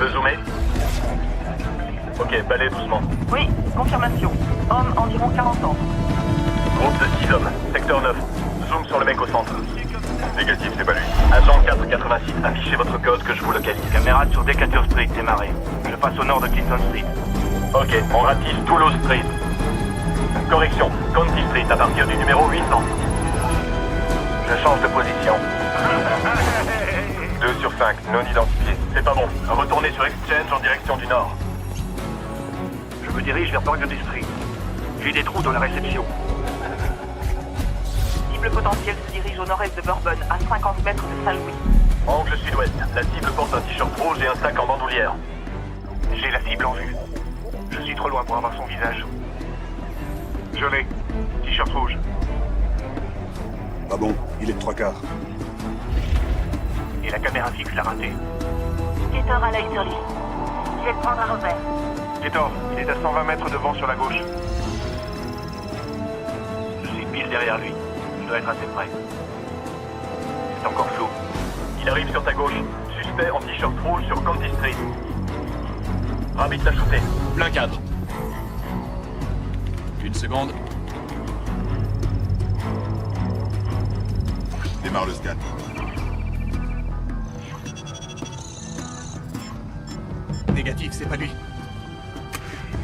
peux zoomer? Ok, balai doucement. Oui, confirmation. Homme environ 40 ans. Groupe de 6 hommes, secteur 9. Zoom sur le mec au centre. Négatif, c'est pas lui. Agent 486, affichez votre code que je vous localise. Caméra sur Decatur Street, démarré. Je passe au nord de Clinton Street. Ok, on ratisse Toulouse Street. Correction, County Street à partir du numéro 800. Je change de position. 2 sur 5, non identifié. C'est pas bon. Retournez sur Exchange en direction du nord. Je me dirige vers Burgundy Street. J'ai des trous dans la réception. Cible potentielle se dirige au nord-est de Bourbon, à 50 mètres de Saint-Louis. Angle sud-ouest. La cible porte un t-shirt rouge et un sac en bandoulière. J'ai la cible en vue. Je suis trop loin pour avoir son visage. Je l'ai. T-shirt rouge. Ah bon, il est de 3/4. Et la caméra fixe l'a raté. Ketor à l'œil sur lui. Je vais prendre un repère. Ketor, il est à 120 mètres devant sur la gauche. Je suis pile derrière lui. Je dois être assez près. C'est encore flou. Il arrive sur ta gauche. Suspect en t-shirt rouge sur County Street. Rabbit l'a shooté. Plein cadre. Une seconde. Démarre le scan. Négatif, c'est pas lui.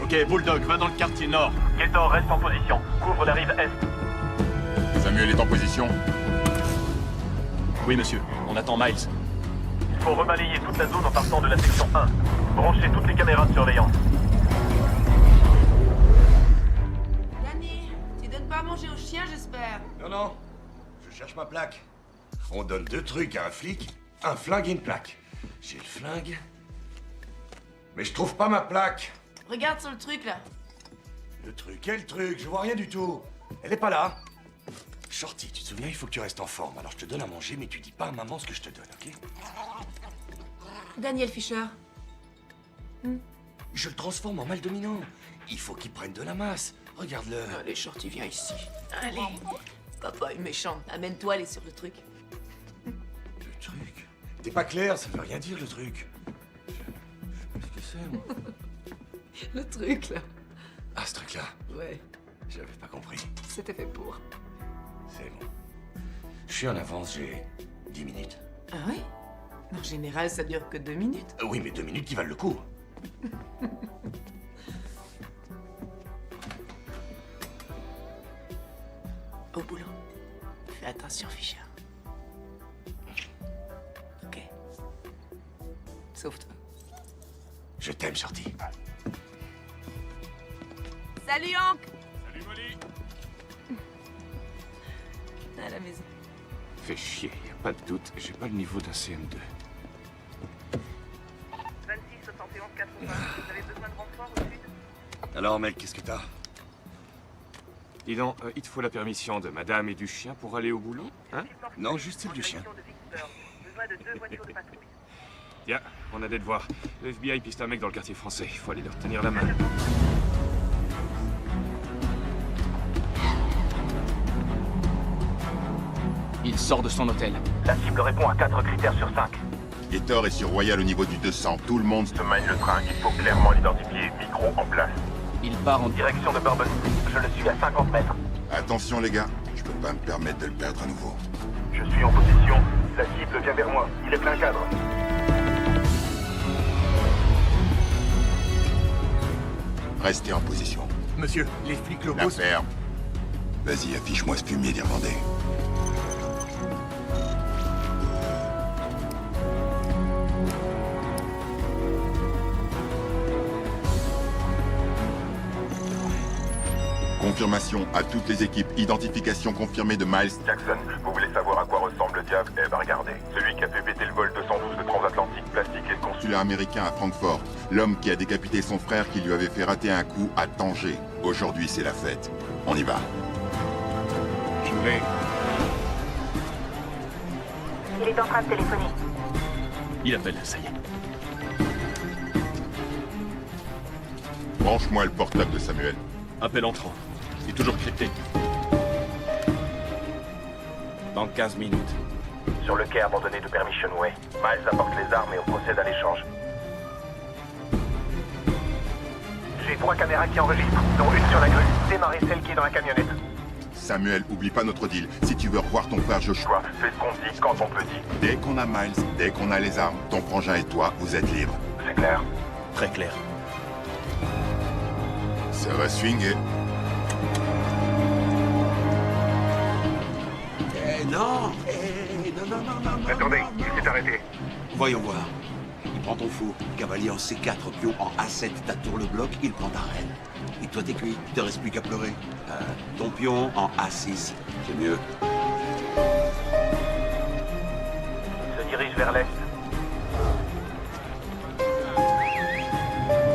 Ok, Bulldog, va dans le quartier nord. Ketor reste en position. Couvre la rive est. Samuel est en position. Oui, monsieur. On attend Miles. Il faut rebalayer toute la zone en partant de la section 1. Branchez toutes les caméras de surveillance. Danny, tu donnes pas à manger aux chiens, j'espère. Non, non. Je cherche ma plaque. On donne 2 trucs à un flic, un flingue et une plaque. J'ai le flingue. Mais je trouve pas ma plaque. Regarde sur le truc, là. Le truc, quel truc? Je vois rien du tout. Elle est pas là. Shorty, tu te souviens, il faut que tu restes en forme. Alors je te donne à manger, mais tu dis pas à maman ce que je te donne, ok? Daniel Fisher. Je le transforme en mâle dominant. Il faut qu'il prenne de la masse. Regarde-le. Allez, Shorty, viens ici. Allez. Papa est méchant. Amène-toi, aller sur le truc. Le truc? T'es pas clair, ça veut rien dire, le truc. Je sais pas ce que c'est, moi. Le truc, là. Ah, ce truc-là. Ouais, J'avais pas compris. c'était fait pour. C'est bon. Je suis en avance, j'ai 10 minutes. Ah oui? En général, ça dure que 2 minutes. Oui, mais 2 minutes qui valent le coup. Au boulot. Fais attention, Fisher. Ok. Sauve-toi. Je t'aime, Shorty. Salut, Hank! Salut, Molly. À la maison. Fait chier, y a pas de doute, j'ai pas le niveau d'un CM2. 26 71 80. Vous avez besoin de renfort au sud? Alors, mec, qu'est-ce que t'as? Dis donc, il te faut la permission de madame et du chien pour aller au boulot, hein? Non, juste celle du chien. Besoin de 2 voitures de patrouille. Tiens, on a des devoirs. Le FBI piste un mec dans le quartier français, il faut aller leur tenir la main. Il sort de son hôtel. La cible répond à 4 critères sur 5. Gator est sur Royal au niveau du 200. Tout le monde Se mine le train. Il faut clairement l'identifier. Micro en place. Il part en... Direction de Bourbon Street. Je le suis à 50 mètres. Attention les gars, je peux pas me permettre de le perdre à nouveau. Je suis en position. La cible vient vers moi. Il est plein cadre. Restez en position. Monsieur, les flics La locaux... ferme. Vas-y, affiche-moi ce fumier d'Irlandais. Confirmation à toutes les équipes. Identification confirmée de Miles. Jackson, vous voulez savoir à quoi ressemble le diable? Eh ben regardez. Celui qui a fait péter le vol 212 de transatlantique plastique et le consul. Consulat américain à Francfort. L'homme qui a décapité son frère qui lui avait fait rater un coup à Tanger. Aujourd'hui, c'est la fête. On y va. Je l'ai. Il est en train de téléphoner. Il appelle, ça y est. Branche-moi le portable de Samuel. Appel entrant. C'est toujours crypté. Dans 15 minutes. Sur le quai abandonné de Permission Way. Miles apporte les armes et on procède à l'échange. 3 caméras qui enregistrent, dont une sur la grue. Démarrez celle qui est dans la camionnette. Samuel, oublie pas notre deal. Si tu veux revoir ton frère Joshua, Fais ce qu'on dit quand on peut dire. dès qu'on a Miles, dès qu'on a les armes, ton frangin et toi, vous êtes libres. C'est clair. Très clair. Ça va swinguer. Non, non. Attendez, il s'est arrêté. Voyons voir. Il prend ton fou. Cavalier en C4, pion en A7, t'attours le bloc, il prend ta reine. Et toi t'es cuit, il te reste plus qu'à pleurer. Ton pion en A6, c'est mieux. Il se dirige vers l'est.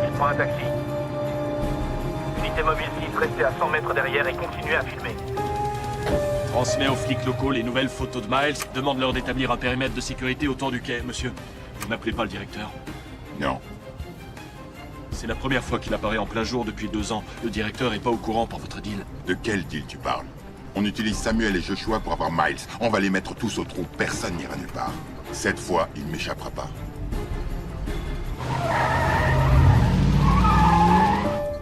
Il prend un taxi. Unité mobile 6, restez à 100 mètres derrière et continuez à filmer. Transmets aux flics locaux les nouvelles photos de Miles. Demande-leur d'établir un périmètre de sécurité autour du quai, monsieur. Vous n'appelez pas le directeur? Non. C'est la première fois qu'il apparaît en plein jour depuis 2 ans. Le directeur est pas au courant pour votre deal. De quel deal tu parles? On utilise Samuel et Joshua pour avoir Miles. On va les mettre tous au trou. Personne n'ira nulle part. Cette fois, il ne m'échappera pas.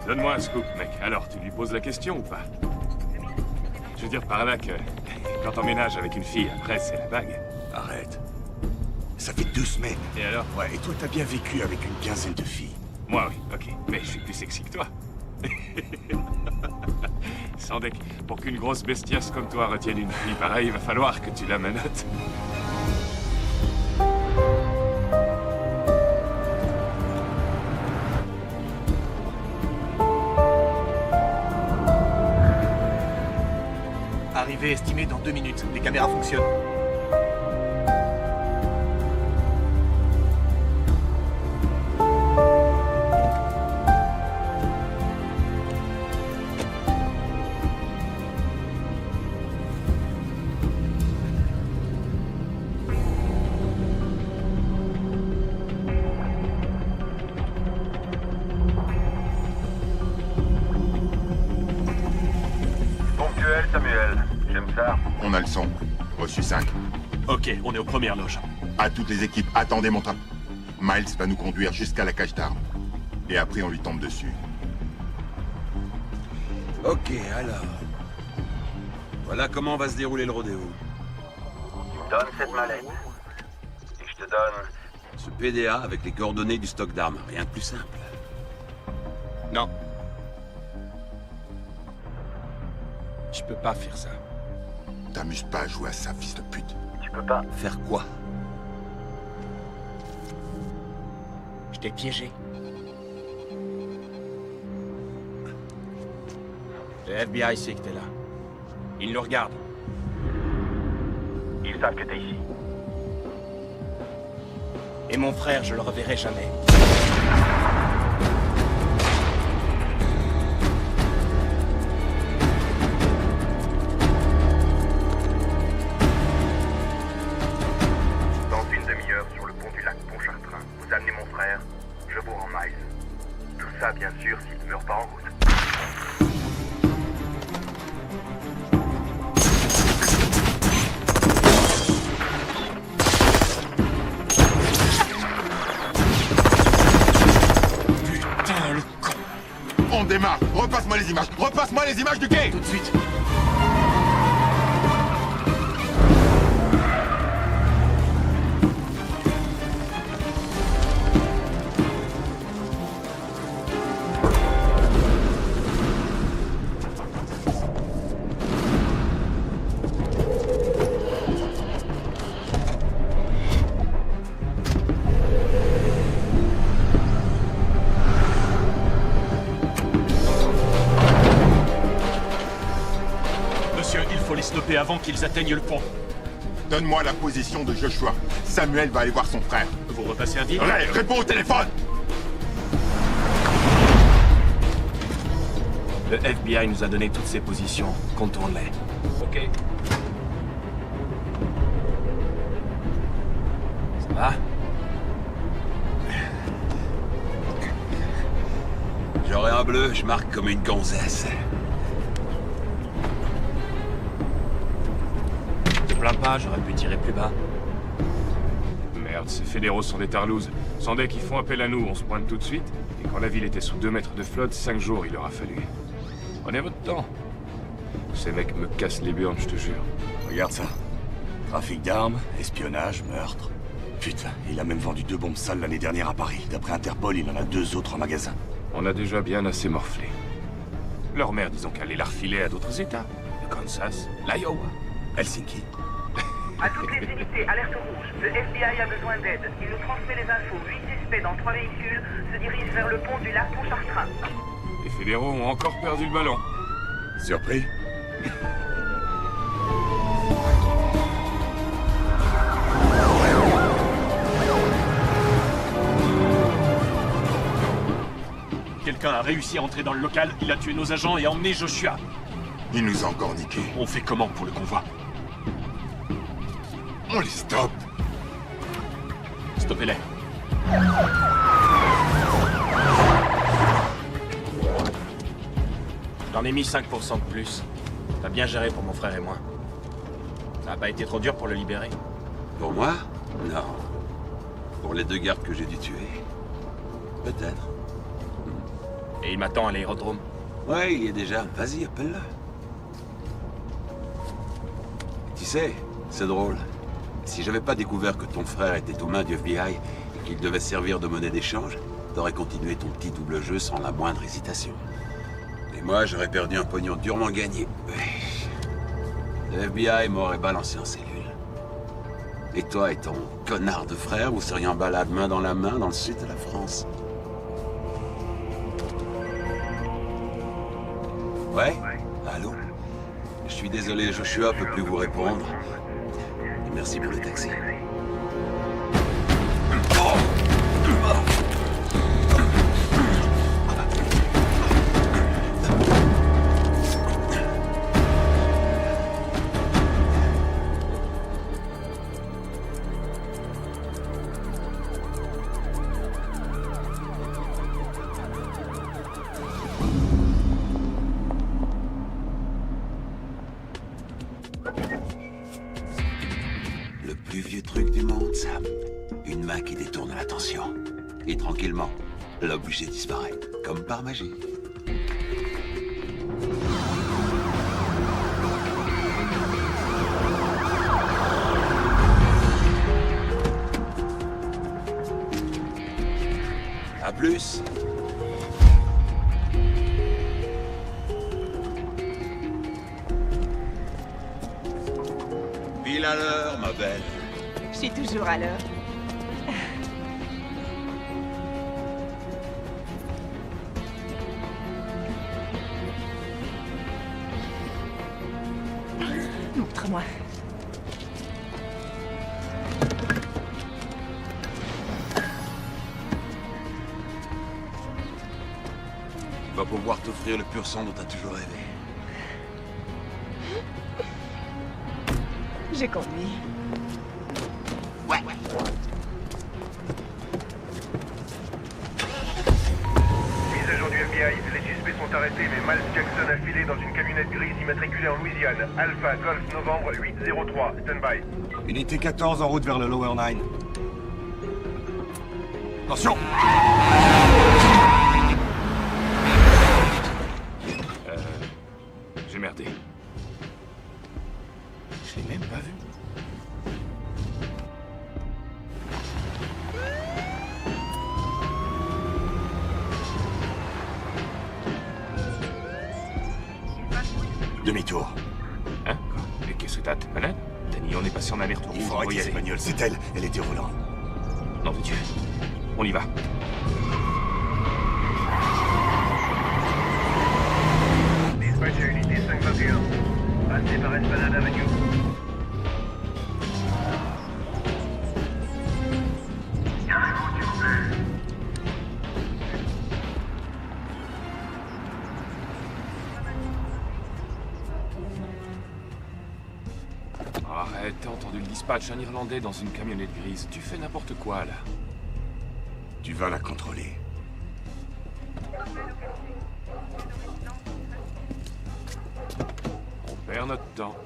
Donne-moi un scoop, mec. Alors, tu lui poses la question ou pas? Je veux dire par là que quand on ménage avec une fille, après, c'est la bague. Arrête. Ça fait 2 semaines. Et alors? Ouais, et toi t'as bien vécu avec une quinzaine de filles. Moi, oui, ok. Mais je suis plus sexy que toi. Sans deck, pour qu'une grosse bestiace comme toi retienne une fille pareille, il va falloir que tu la menottes. Arrivée estimée dans 2 minutes. Les caméras fonctionnent. Ponctuel, Samuel. J'aime ça. On a le son. Reçu 5. Ok, on est aux premières loges. À toutes les équipes, attendez mon train. Miles va nous conduire jusqu'à la cage d'armes. Et après, on lui tombe dessus. Ok, alors. Voilà comment va se dérouler le rodéo. Tu me donnes cette mallette. Et je te donne... Ce PDA avec les coordonnées du stock d'armes. Rien de plus simple. Non. Je peux pas faire ça. T'amuses pas à jouer à ça, fils de pute. Tu peux pas. Faire quoi? Je t'ai piégé. Le FBI sait que t'es là. Ils nous regardent. Ils savent que t'es ici. Et mon frère, je le reverrai jamais. Dans une demi-heure, sur le pont du lac Pontchartrain, vous amenez mon frère, je vous rends Miles. Tout ça, bien sûr, s'il ne meurt pas en route. Putain, le con. On démarre. Repasse-moi les images. Repasse-moi les images du quai. Tout de suite. Monsieur, il faut les stopper avant qu'ils atteignent le pont. Donne-moi la position de Joshua. Samuel va aller voir son frère. Vous repassez un deal? Ray, réponds au téléphone. Le FBI nous a donné toutes ces positions. Contourne-les. Ok. Ça va? J'aurai un bleu, je marque comme une gonzesse. Je te plains pas, j'aurais pu tirer plus bas. Merde. Merde, ces fédéraux sont des tarlouses. Sans dès qu'ils font appel à nous, on se pointe tout de suite. Et quand la ville était sous 2 mètres de flotte, 5 jours il leur a fallu. Prenez votre temps. Ces mecs me cassent les burnes, je te jure. Regarde ça. Trafic d'armes, espionnage, meurtre. Putain, il a même vendu 2 bombes sales l'année dernière à Paris. D'après Interpol, il en a 2 autres en magasin. On a déjà bien assez morflé. Leur mère, disons qu'elle allait la refiler à d'autres états. Le Kansas, l'Iowa, Helsinki. À toutes les unités, alerte rouge. Le FBI a besoin d'aide. Il nous transmet les infos. 8 suspects dans 3 véhicules se dirigent vers le pont du lac Pontchartrain. Les fédéraux ont encore perdu le ballon. Surpris? Quelqu'un a réussi à entrer dans le local, il a tué nos agents et a emmené Joshua. Il nous a encore niqués. On fait comment pour le convoi? On les stoppe. Stoppez-les. J'en ai mis 5% de plus. T'as bien géré pour mon frère et moi. Ça a pas été trop dur pour le libérer? Pour moi? Non. Pour les 2 gardes que j'ai dû tuer? Peut-être. Et il m'attend à l'aérodrome. Ouais, il y est déjà. Vas-y, appelle-le. Tu sais, c'est drôle. Si j'avais pas découvert que ton frère était aux mains du FBI et qu'il devait servir de monnaie d'échange, t'aurais continué ton petit double jeu sans la moindre hésitation. Et moi, j'aurais perdu un pognon durement gagné. Le FBI m'aurait balancé en cellule. Et toi et ton connard de frère, vous seriez en balade main dans la main dans le sud de la France. Ouais? Allô? Je suis désolé, Joshua peut plus vous répondre. Et merci pour le taxi. Le plus vieux truc du monde, Sam. Une main qui détourne l'attention. Et tranquillement, l'objet disparaît, comme par magie. À plus. Pile à l'heure, ma belle. Je suis toujours à l'heure. Montre-moi. Il va pouvoir t'offrir le pur sang dont t'as toujours rêvé. J'ai conduit. Ouais. Mise à jour du FBI, les suspects sont arrêtés, mais Miles Jackson a filé dans une camionnette grise immatriculée en Louisiane. Alpha Golf Novembre 803, stand-by. Unité 14 en route vers le Lower Nine. Attention! J'ai merdé. Je l'ai même pas vu. Demi-tour. Hein? Quoi? Mais qu'est-ce que t'as? T'es malade? Danny, on est passé en aller-retour. Il faut On va y arrêter aller. cette bagnole, c'est elle. Elle était au volant. Non, mais Dieu. On y va. Dispatch à unité 521. Passez par Esplanade Avenue. Arrête, t'as entendu le dispatch, un Irlandais dans une camionnette grise. Tu fais n'importe quoi, là. Tu vas la contrôler. On perd notre temps.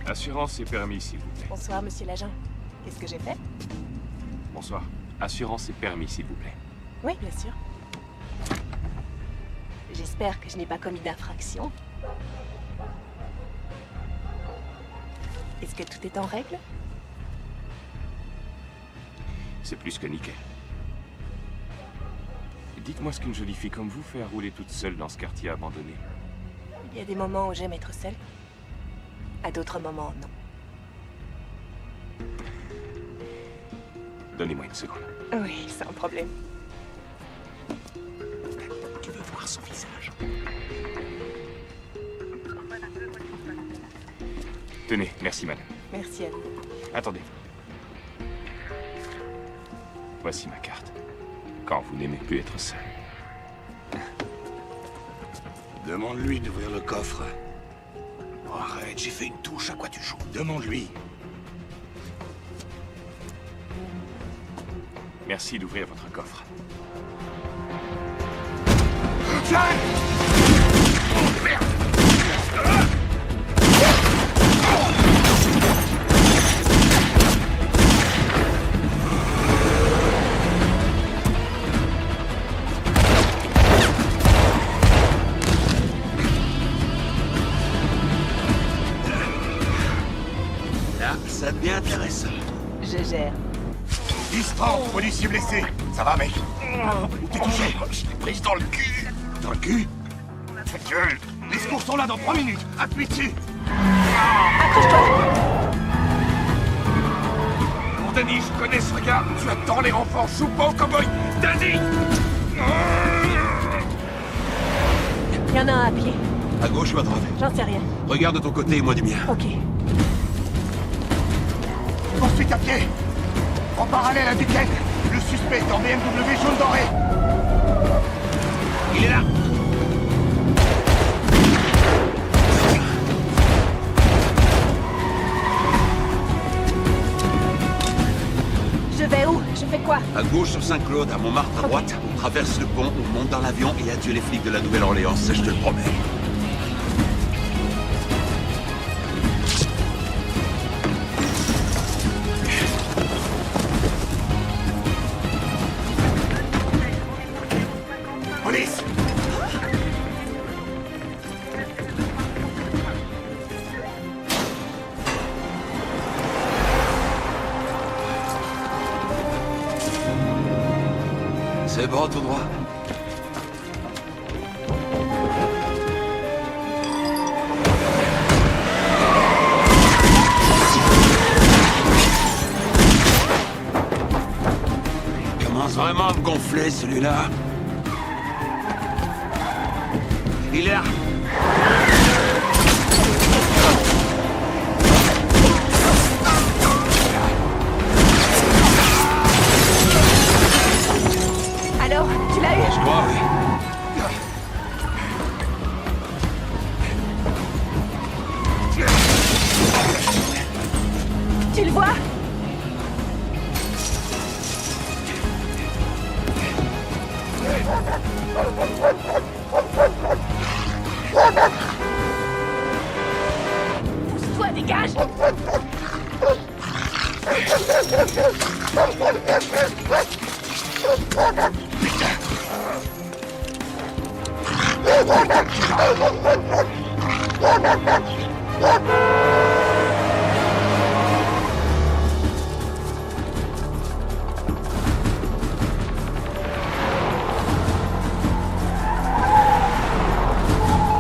Assurance et permis, s'il vous plaît. Bonsoir, monsieur l'agent. Qu'est-ce que j'ai fait? Bonsoir. Assurance et permis, s'il vous plaît. Oui, bien sûr. J'espère que je n'ai pas commis d'infraction. Est-ce que tout est en règle? C'est plus que nickel. Dites-moi ce qu'une jolie fille comme vous fait à rouler toute seule dans ce quartier abandonné. Il y a des moments où j'aime être seule. À d'autres moments, non. Donnez-moi une seconde. Oui, sans problème. Tu veux voir son visage? Tenez, merci madame. Merci à vous. Attendez. Voici ma carte. Quand vous n'aimez plus être seul. Demande-lui d'ouvrir le coffre. Oh, arrête, j'ai fait une touche, à quoi tu joues? Demande-lui. Merci d'ouvrir votre coffre. Là, ça devient intéressant. Je gère. Distant, policier blessé. Ça va, mec? T'es touché? Je l'ai prise dans le cul. Dans le cul? Ta gueule! Les secours sont là dans 3 minutes. Appuie dessus. Accroche-toi! Mon Danny, je connais ce regard. Tu attends les renforts. Joue pas au cowboy. Danny! Il y en a un à pied. À gauche ou à droite? J'en sais rien. Regarde de ton côté et moi du mien. Ok. Poursuite à pied. En parallèle à Duquesne. Le suspect est en BMW jaune doré. Il est là. Je vais où? Je fais quoi? À gauche sur Saint-Claude, à Montmartre à droite. On traverse le pont, on monte dans l'avion et adieu les flics de la Nouvelle-Orléans, ça je te le promets. Police! C'est bon, tout droit. Il commence vraiment à me gonfler, celui-là. Il est là. Alors, tu l'as eu? Je crois, oui. Tu le vois? Pousse-toi, dégage!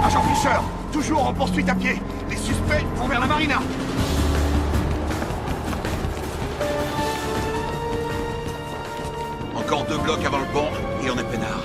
Agent Fischer, toujours en poursuite à pied. Les suspects vont vers la marina. Encore 2 blocs avant le pont et on est peinard.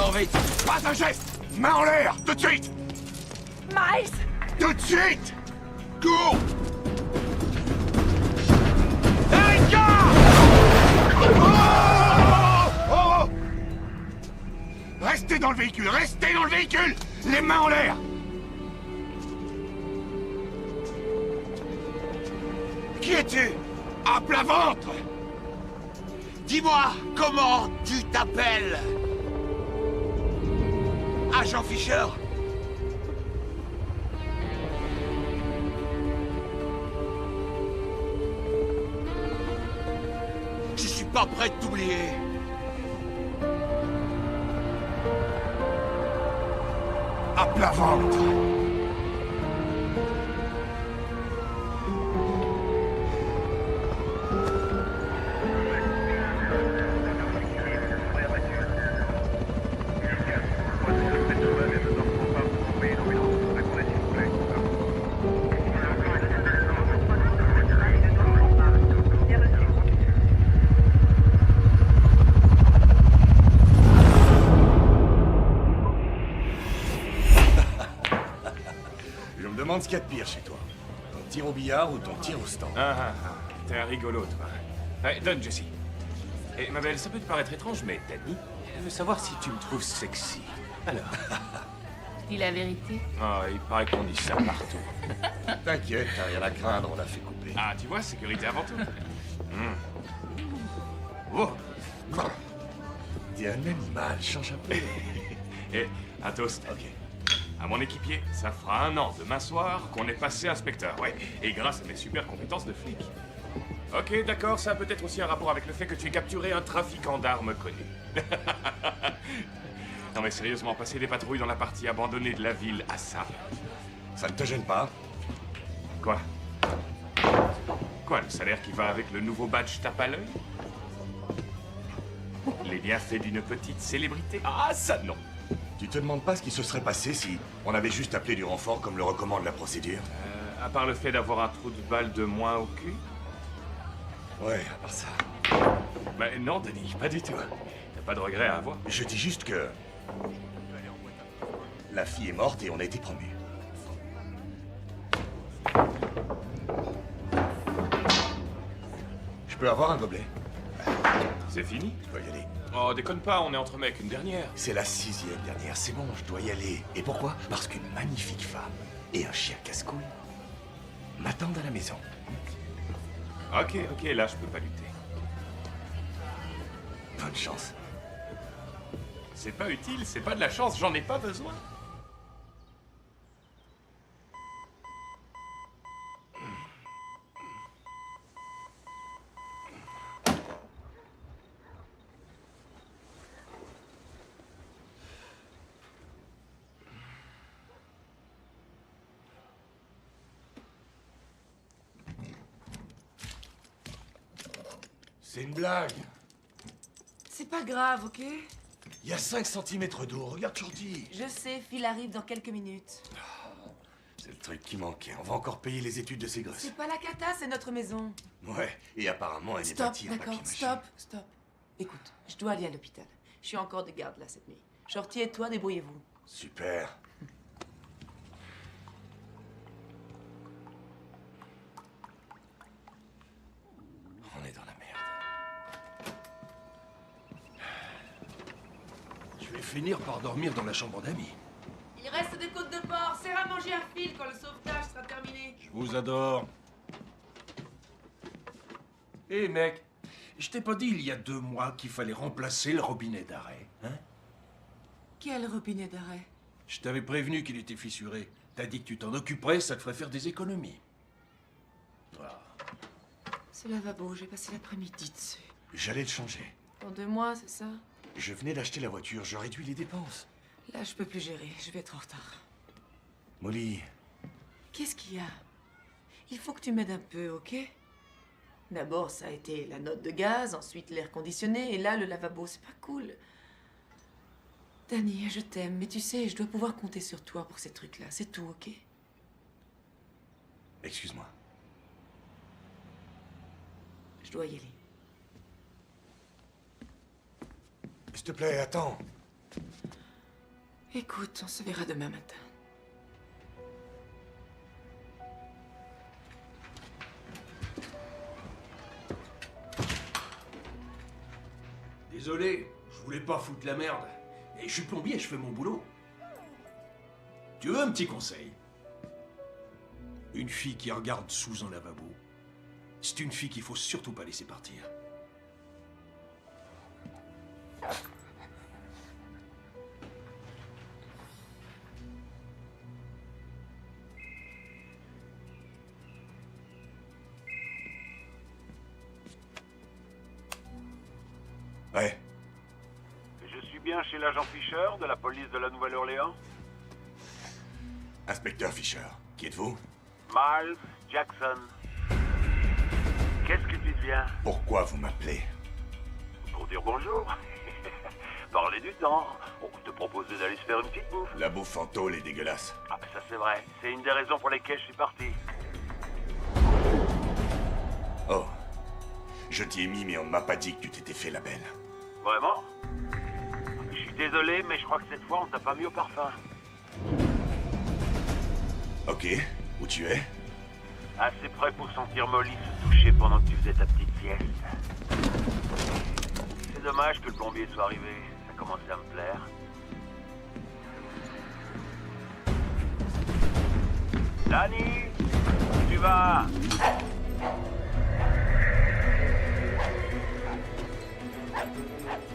Cours vite. Pas un geste! Main en l'air! Tout de suite! Miles! Tout de suite! Cours! Erika! Oh! Restez dans le véhicule! Restez dans le véhicule! Les mains en l'air! Qui es-tu? À plat ventre! Dis-moi, comment tu t'appelles? Agent Fisher? Je suis pas prêt de t'oublier. À plat ventre! Je me demande ce qu'il y a de pire chez toi. Ton tir au billard ou ton tir au stand? T'es un rigolo, toi. Allez, donne, Jessie. Et ma belle, ça peut te paraître étrange, mais Danny, elle veut savoir si tu me trouves sexy. Alors? Dis la vérité. Ah, il paraît qu'on dit ça partout. T'inquiète, t'as rien à craindre, on l'a fait couper. Ah, tu vois, sécurité avant tout. Oh. T'es un animal, change un peu. Et un toast. Ok. À mon équipier, ça fera 1 an demain soir qu'on est passé inspecteur, ouais. Et grâce à mes super compétences de flic. Ok, d'accord, ça a peut-être aussi un rapport avec le fait que tu aies capturé un trafiquant d'armes connu. Non mais sérieusement, passer des patrouilles dans la partie abandonnée de la ville à ça... Ça ne te gêne pas? Quoi? Quoi, le salaire qui va avec le nouveau badge tape à l'œil? Les bienfaits d'une petite célébrité? Ah, ça non! Tu te demandes pas ce qui se serait passé si on avait juste appelé du renfort comme le recommande la procédure? À part le fait d'avoir un trou de balle de moins au cul? Ouais, à part ça. Bah non, Danny, pas du tout. T'as pas de regret à avoir? Je dis juste que... la fille est morte et on a été promus. Je peux avoir un gobelet? C'est fini? Je dois y aller. Oh, déconne pas, on est entre mecs, une dernière. C'est la 6e dernière, c'est bon, je dois y aller. Et pourquoi? Parce qu'une magnifique femme et un chien casse-couille m'attendent à la maison. Ok, là je peux pas lutter. Bonne chance. C'est pas utile, c'est pas de la chance, j'en ai pas besoin. C'est une blague. C'est pas grave, ok? Il y a 5 cm d'eau, regarde Shorty. Je sais, Phil arrive dans quelques minutes. C'est le truc qui manquait, on va encore payer les études de ces gosses. C'est pas la cata, c'est notre maison. Ouais, et apparemment elle est Stop, bâtie en d'accord, papier-mâché. stop. Écoute, je dois aller à l'hôpital. Je suis encore de garde là cette nuit. Shorty et toi, débrouillez-vous. Super. On est dans la merde. Je vais finir par dormir dans la chambre d'amis. Il reste des côtes de porc. Serre à manger à Phil quand le sauvetage sera terminé. Je vous adore. Hé mec, je t'ai pas dit il y a 2 mois qu'il fallait remplacer le robinet d'arrêt, hein? Quel robinet d'arrêt? Je t'avais prévenu qu'il était fissuré. T'as dit que tu t'en occuperais, ça te ferait faire des économies. Voilà. Ce lavabo, j'ai passé l'après-midi dessus. J'allais le changer. Dans 2 mois, c'est ça? Je venais d'acheter la voiture, je réduis les dépenses. Là, je peux plus gérer. Je vais être en retard. Molly, Qu'est-ce qu'il y a? Il faut que tu m'aides un peu, ok? D'abord, ça a été la note de gaz, ensuite l'air conditionné, et là, le lavabo, c'est pas cool. Danny, je t'aime, mais tu sais, je dois pouvoir compter sur toi pour ces trucs-là. C'est tout, ok? excuse-moi. Je dois y aller. S'il te plaît, attends. Écoute, on se verra demain matin. Désolé, je voulais pas foutre la merde. Et je suis plombier, je fais mon boulot. Tu veux un petit conseil? Une fille qui regarde sous un lavabo, c'est une fille qu'il faut surtout pas laisser partir. Ouais. Je suis bien chez l'agent Fisher de la police de la Nouvelle-Orléans? Inspecteur Fisher, qui êtes-vous? Miles Jackson. Qu'est-ce que tu deviens? Pourquoi vous m'appelez? Pour dire bonjour. Parler du temps. On te proposait d'aller se faire une petite bouffe. La bouffe en tôle est dégueulasse. Ah, ça c'est vrai. C'est une des raisons pour lesquelles je suis parti. Oh. Je t'y ai mis, mais on ne m'a pas dit que tu t'étais fait la belle. Vraiment? Je suis désolé, mais je crois que cette fois, on t'a pas mis au parfum. Ok. Où tu es? Assez près pour sentir Molly se toucher pendant que tu faisais ta petite sieste. C'est dommage que le plombier soit arrivé. Ça commençait à me plaire. Danny, où tu vas?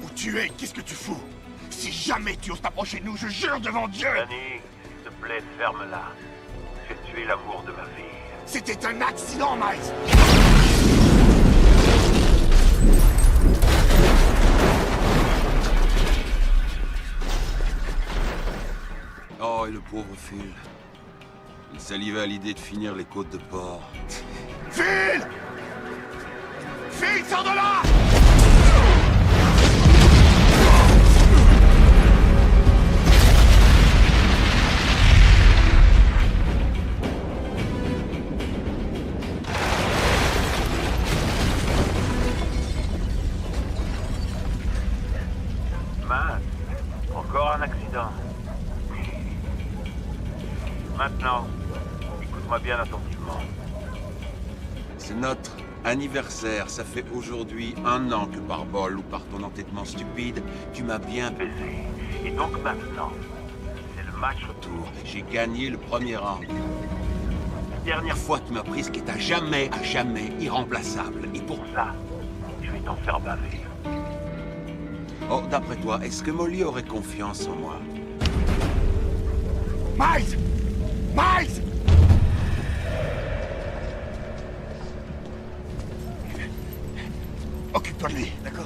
Où tu es? Qu'est-ce que tu fous? Si jamais tu oses t'approcher de nous, je jure devant Dieu! Danny, s'il te plaît, ferme-la. Tu as tué l'amour de ma vie. C'était un accident, Miles! Oh, et le pauvre Phil. Il salivait à l'idée de finir les côtes de porc. Phil! Phil, sors de là! Mince, encore un accident. Maintenant, écoute-moi bien attentivement. C'est notre anniversaire. Ça fait aujourd'hui 1 an que par bol ou par ton entêtement stupide, tu m'as bien baisé. Et donc maintenant, c'est le match retour. J'ai gagné le premier round. La dernière fois, tu m'as pris ce qui est à jamais irremplaçable. Et pour ça, je vais t'en faire baver. Oh, d'après toi, est-ce que Molly aurait confiance en moi? Miles! Miles! Occupe-toi de lui, d'accord?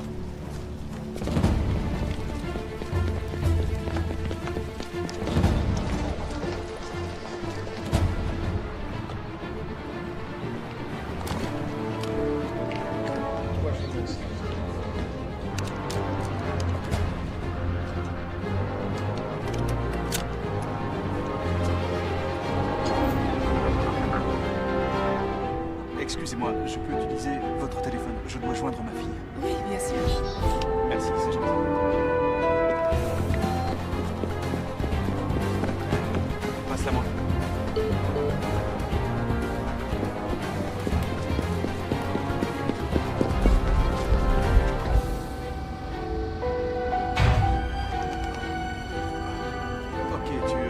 Excusez-moi, je peux utiliser votre téléphone. Je dois joindre ma fille. Oui, bien sûr. Merci, c'est gentil. Passe-la moi. Ok, tu mets...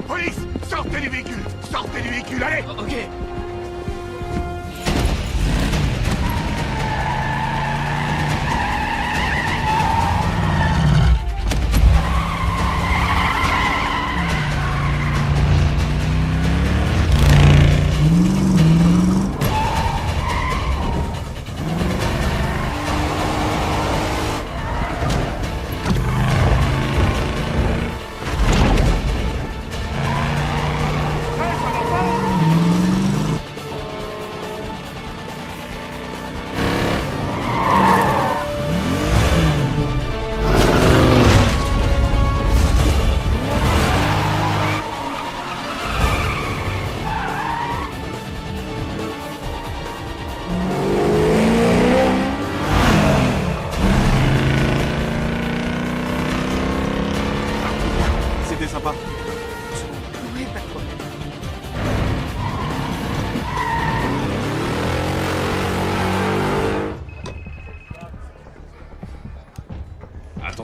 Police! Sortez du véhicule! Sortez du véhicule, allez! Ok.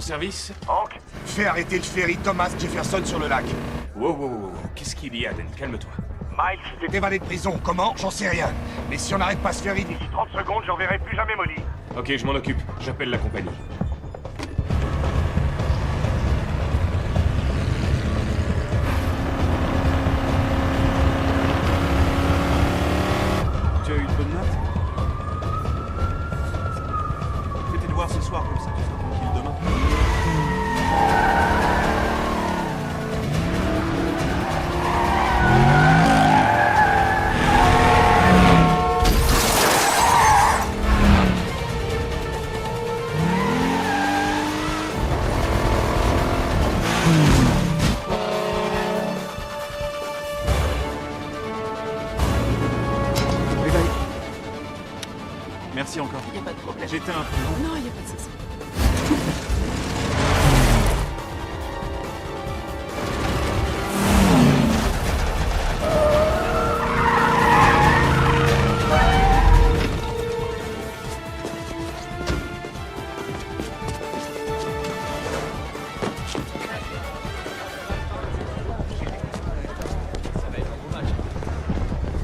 service? Hank, fais arrêter le ferry Thomas Jefferson sur le lac. Wow. Qu'est-ce qu'il y a, Danny? Calme-toi. Miles s'est évadé de prison. Comment? J'en sais rien. Mais si on n'arrête pas ce ferry d'ici 30 secondes, j'en verrai plus jamais Molly. Ok, je m'en occupe. J'appelle la compagnie. Tu as eu de bonnes notes? Fais tes devoirs ce soir, comme ça tu seras tranquille demain. Merci encore. Y a pas de problème. J'étais un peu... Non, y a pas de souci.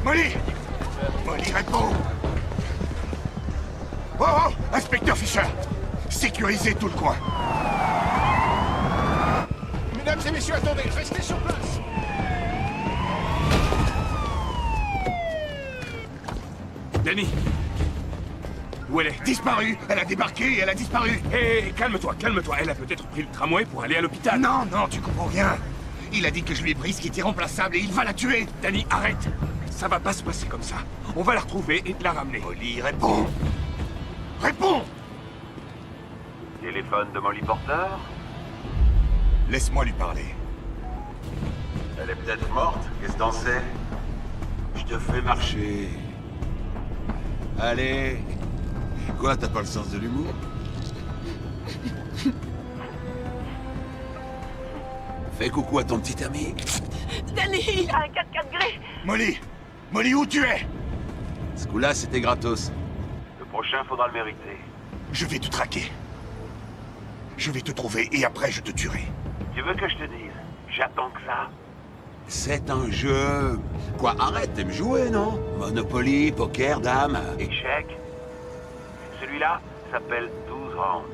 Molly! Molly, réponds! Oh, Inspecteur Fisher! Sécurisez tout le coin! Mesdames et messieurs, attendez, restez sur place. Danny! Où elle est? Disparue! Elle a débarqué et elle a disparu! Hé, calme-toi. Elle a peut-être pris le tramway pour aller à l'hôpital. Non, tu comprends rien! Il a dit que je lui ai pris ce qui est irremplaçable et il va la tuer! Danny, arrête! Ça va pas se passer comme ça. On va la retrouver et te la ramener. Molly, réponds! Réponds! Téléphone de Molly Porter? Laisse-moi lui parler. Elle est peut-être morte, qu'est-ce que t'en sais? Je te fais marcher. Allez. Quoi, t'as pas le sens de l'humour? Fais coucou à ton petit ami. Danny, il a un 4x4 gris. Molly, où tu es? Ce coup-là, c'était gratos. Le prochain faudra le mériter. Je vais te traquer. Je vais te trouver et après je te tuerai. Tu veux que je te dise? J'attends que ça. C'est un jeu. Quoi, arrête, t'aimes jouer, non? Monopoly, poker, dame. Échec. Celui-là s'appelle 12 rounds.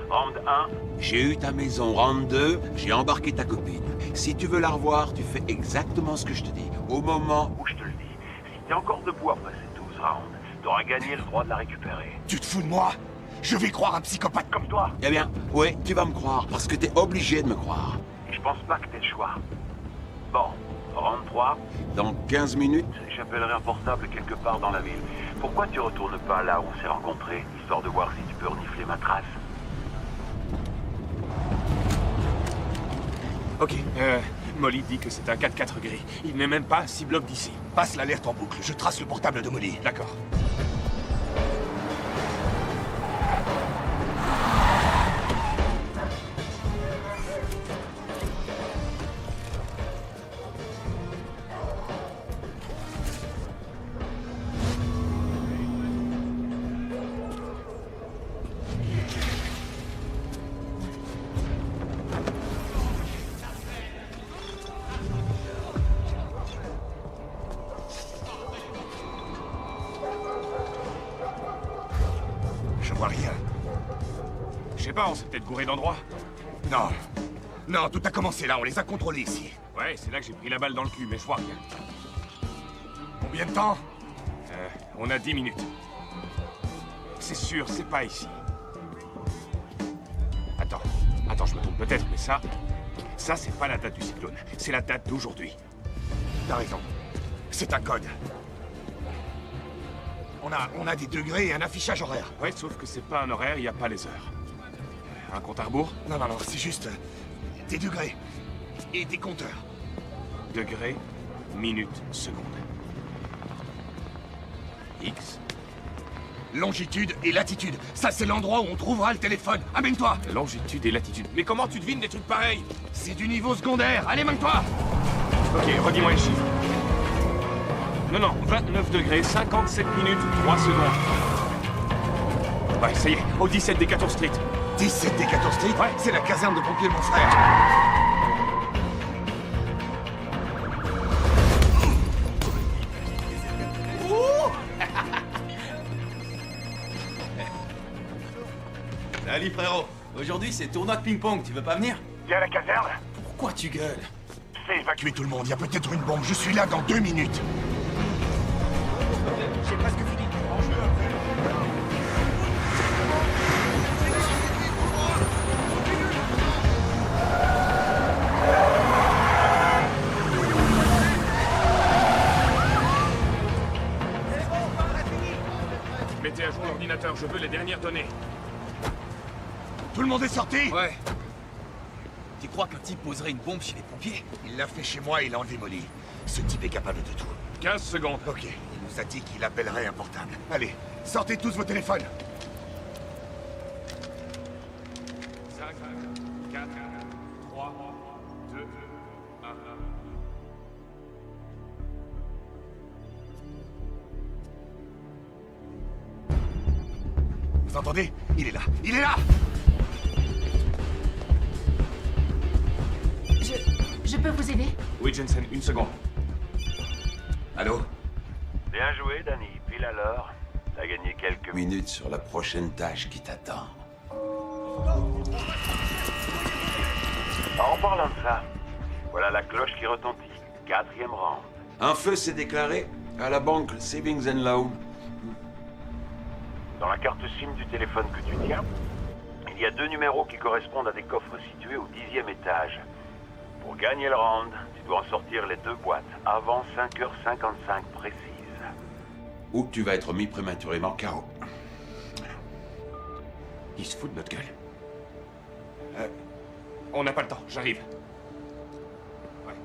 Round 1. J'ai eu ta maison, round 2, j'ai embarqué ta copine. Si tu veux la revoir, tu fais exactement ce que je te dis. Au moment Où je te le dis. Si t'es encore debout après ces 12 rounds, t'auras gagné le droit de la récupérer. Tu te fous de moi? Je vais croire un psychopathe comme toi? Eh bien, oui, tu vas me croire, parce que t'es obligé de me croire. Je pense pas que t'aies le choix. Bon, round 3. Dans 15 minutes, J'appellerai un portable quelque part dans la ville. Pourquoi tu retournes pas là où on s'est rencontrés, histoire de voir si tu peux renifler ma trace? Ok, Molly dit que c'est un 4x4 gris. Il n'est même pas à 6 blocs d'ici. Passe l'alerte en boucle, je trace le portable de Molly. D'accord. Je vois rien. Je sais pas, on s'est peut-être gouré d'endroit. Non, tout a commencé là, on les a contrôlés ici. Ouais, c'est là que j'ai pris la balle dans le cul, mais je vois rien. Combien de temps? On a 10 minutes. C'est sûr, c'est pas ici. Attends, je me trompe peut-être, mais ça, c'est pas la date du cyclone. C'est la date d'aujourd'hui. T'as raison. C'est un code. On a des degrés et un affichage horaire. Ouais, sauf que c'est pas un horaire, y a pas les heures. Un compte à rebours? Non, c'est juste des degrés et des compteurs. Degrés, minutes, secondes. X. Longitude et latitude. Ça, c'est l'endroit où on trouvera le téléphone. Amène-toi. Longitude et latitude. Mais comment tu devines des trucs pareils? C'est du niveau secondaire. Allez, mène-toi. Ok, redis-moi les chiffres. Non, 29 degrés, 57 minutes, 3 secondes. Ouais, ça y est, au 17 des 14 Street. 17 Decatur Street? Ouais, c'est la caserne de pompiers de mon frère. Salut frérot, aujourd'hui c'est tournoi de ping-pong, tu veux pas venir? Viens à la caserne. Pourquoi tu gueules? Fais évacuer tout le monde, il y a peut-être une bombe, je suis là dans 2 minutes. J'ai presque fini. Mettez à jour l'ordinateur, je veux les dernières données. Tout le monde est sorti? Ouais. Tu crois qu'un type poserait une bombe chez les pompiers? Il l'a fait chez moi, il en démolit. Ce type est capable de tout. 15 secondes. Ok, il nous a dit qu'il appellerait un portable. Allez, sortez tous vos téléphones. 5, 4, 3, 2, 1. Vous entendez? Il est là, il est là! Je peux vous aider? Oui, Jensen, une seconde. Allô? Bien joué, Danny. Pile à l'heure. T'as gagné quelques minutes sur la prochaine tâche qui t'attend. En parlant de ça, voilà la cloche qui retentit. 4e round. Un feu s'est déclaré à la banque Savings and Loan. Dans la carte SIM du téléphone que tu tiens, il y a 2 numéros qui correspondent à des coffres situés au 10e étage. Pour gagner le round, tu dois en sortir les 2 boîtes avant 5h55 précises. Ou tu vas être mis prématurément KO. Il se fout de notre gueule. On n'a pas le temps, j'arrive. Ouais.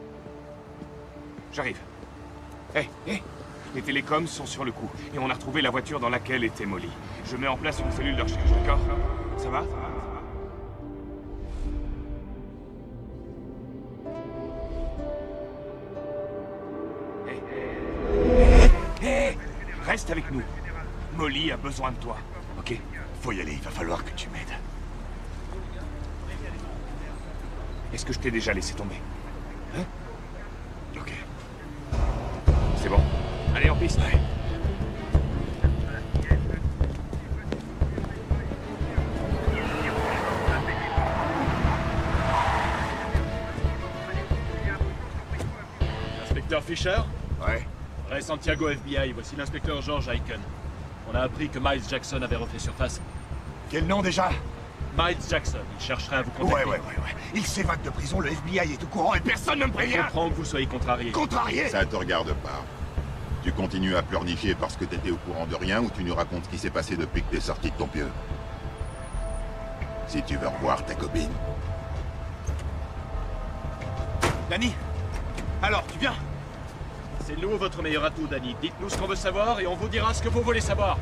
J'arrive. Hé, les télécoms sont sur le coup, et on a retrouvé la voiture dans laquelle était Molly. Je mets en place une cellule de recherche, d'accord? Ça va? Hé! Reste avec nous. Molly a besoin de toi, ok? Faut y aller, il va falloir que tu m'aides. Est-ce que je t'ai déjà laissé tomber? Hein? Ok. C'est bon. Allez, en piste. Ouais. Inspecteur Fisher? Ouais. Ray Santiago FBI, voici l'inspecteur George Aiken. On a appris que Miles Jackson avait refait surface. Quel nom déjà? Miles Jackson, il chercherait à vous contacter. Ouais. Il s'évade de prison, le FBI est au courant et personne ne me prévient. Je comprends que vous soyez contrarié. Contrarié? Ça te regarde pas. Tu continues à pleurnicher parce que t'étais au courant de rien ou tu nous racontes ce qui s'est passé depuis que t'es sorti de ton pieu? Si tu veux revoir ta copine. Danny? Alors, tu viens? C'est nous votre meilleur atout, Danny. Dites-nous ce qu'on veut savoir et on vous dira ce que vous voulez savoir.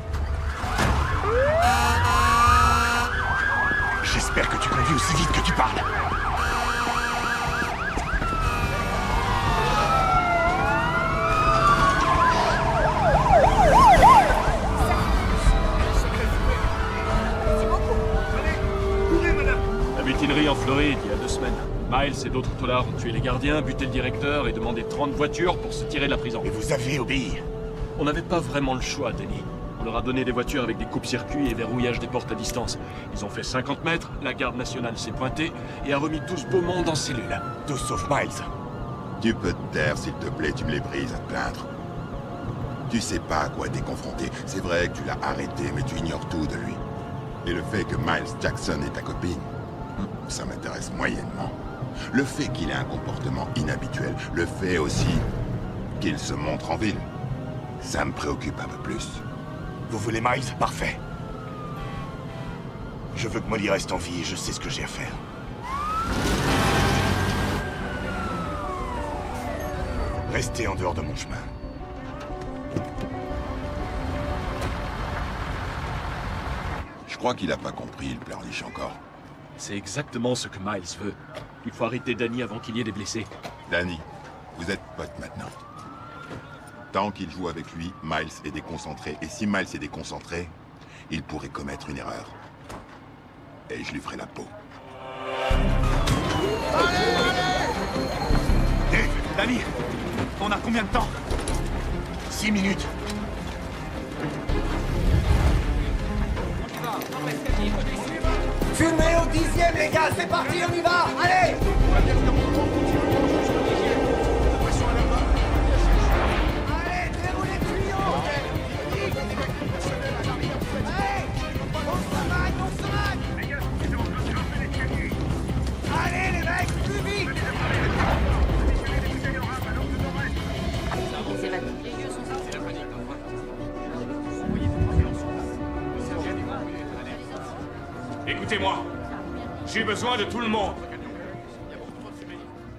J'espère que tu conduis aussi vite que tu parles. La mutinerie en Floride, il y a 2 semaines. Miles et d'autres tolards ont tué les gardiens, buté le directeur et demandé 30 voitures pour se tirer de la prison. Et vous avez obéi? On n'avait pas vraiment le choix, Danny. On leur a donné des voitures avec des coupes-circuits et verrouillage des portes à distance. Ils ont fait 50 mètres, la garde nationale s'est pointée et a remis tout ce beau monde en cellule. Tous sauf Miles. Tu peux te taire, s'il te plaît, tu me les brises à te plaindre. Tu sais pas à quoi t'es confronté. C'est vrai que tu l'as arrêté, mais tu ignores tout de lui. Et le fait que Miles Jackson est ta copine, ça m'intéresse moyennement. Le fait qu'il ait un comportement inhabituel, le fait aussi qu'il se montre en ville, ça me préoccupe un peu plus. Vous voulez Miles? Parfait. Je veux que Molly reste en vie et je sais ce que j'ai à faire. Restez en dehors de mon chemin. Je crois qu'il a pas compris, il pleurniche encore. C'est exactement ce que Miles veut. Il faut arrêter Danny avant qu'il y ait des blessés. Danny, vous êtes potes maintenant. Tant qu'il joue avec lui, Miles est déconcentré. Et si Miles est déconcentré, il pourrait commettre une erreur. et je lui ferai la peau. Dave, Danny, on a combien de temps? 6 minutes. Fumez au 10e, les gars, c'est parti, on y va. Allez. Allez, déroulez le tuyau. Allez, on se ramasse. Allez, les mecs, plus vite. Écoutez-moi, j'ai besoin de tout le monde.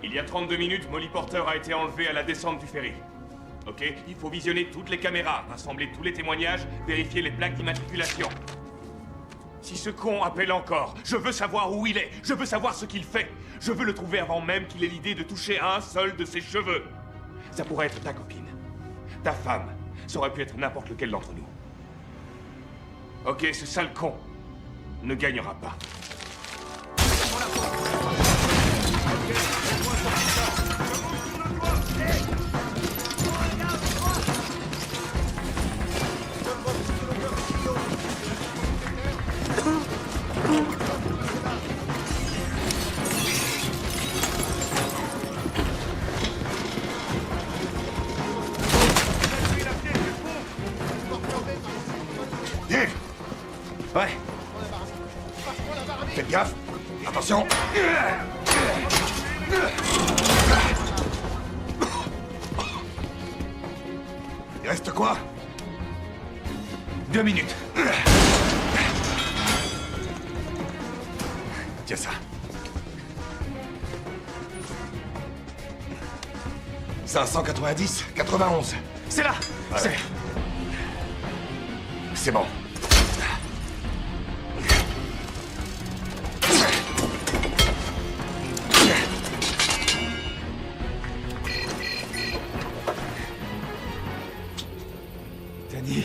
Il y a 32 minutes, Molly Porter a été enlevée à la descente du ferry. Ok? Il faut visionner toutes les caméras, rassembler tous les témoignages, vérifier les plaques d'immatriculation. Si ce con appelle encore, je veux savoir où il est, je veux savoir ce qu'il fait. Je veux le trouver avant même qu'il ait l'idée de toucher à un seul de ses cheveux. Ça pourrait être ta copine, ta femme, ça aurait pu être n'importe lequel d'entre nous. Ok, ce sale con ne gagnera pas. Dave! Ouais. Faites gaffe. Attention. Il reste quoi? 2 minutes. Tiens ça. 590, 91. C'est là. Ouais. C'est bon. Danny.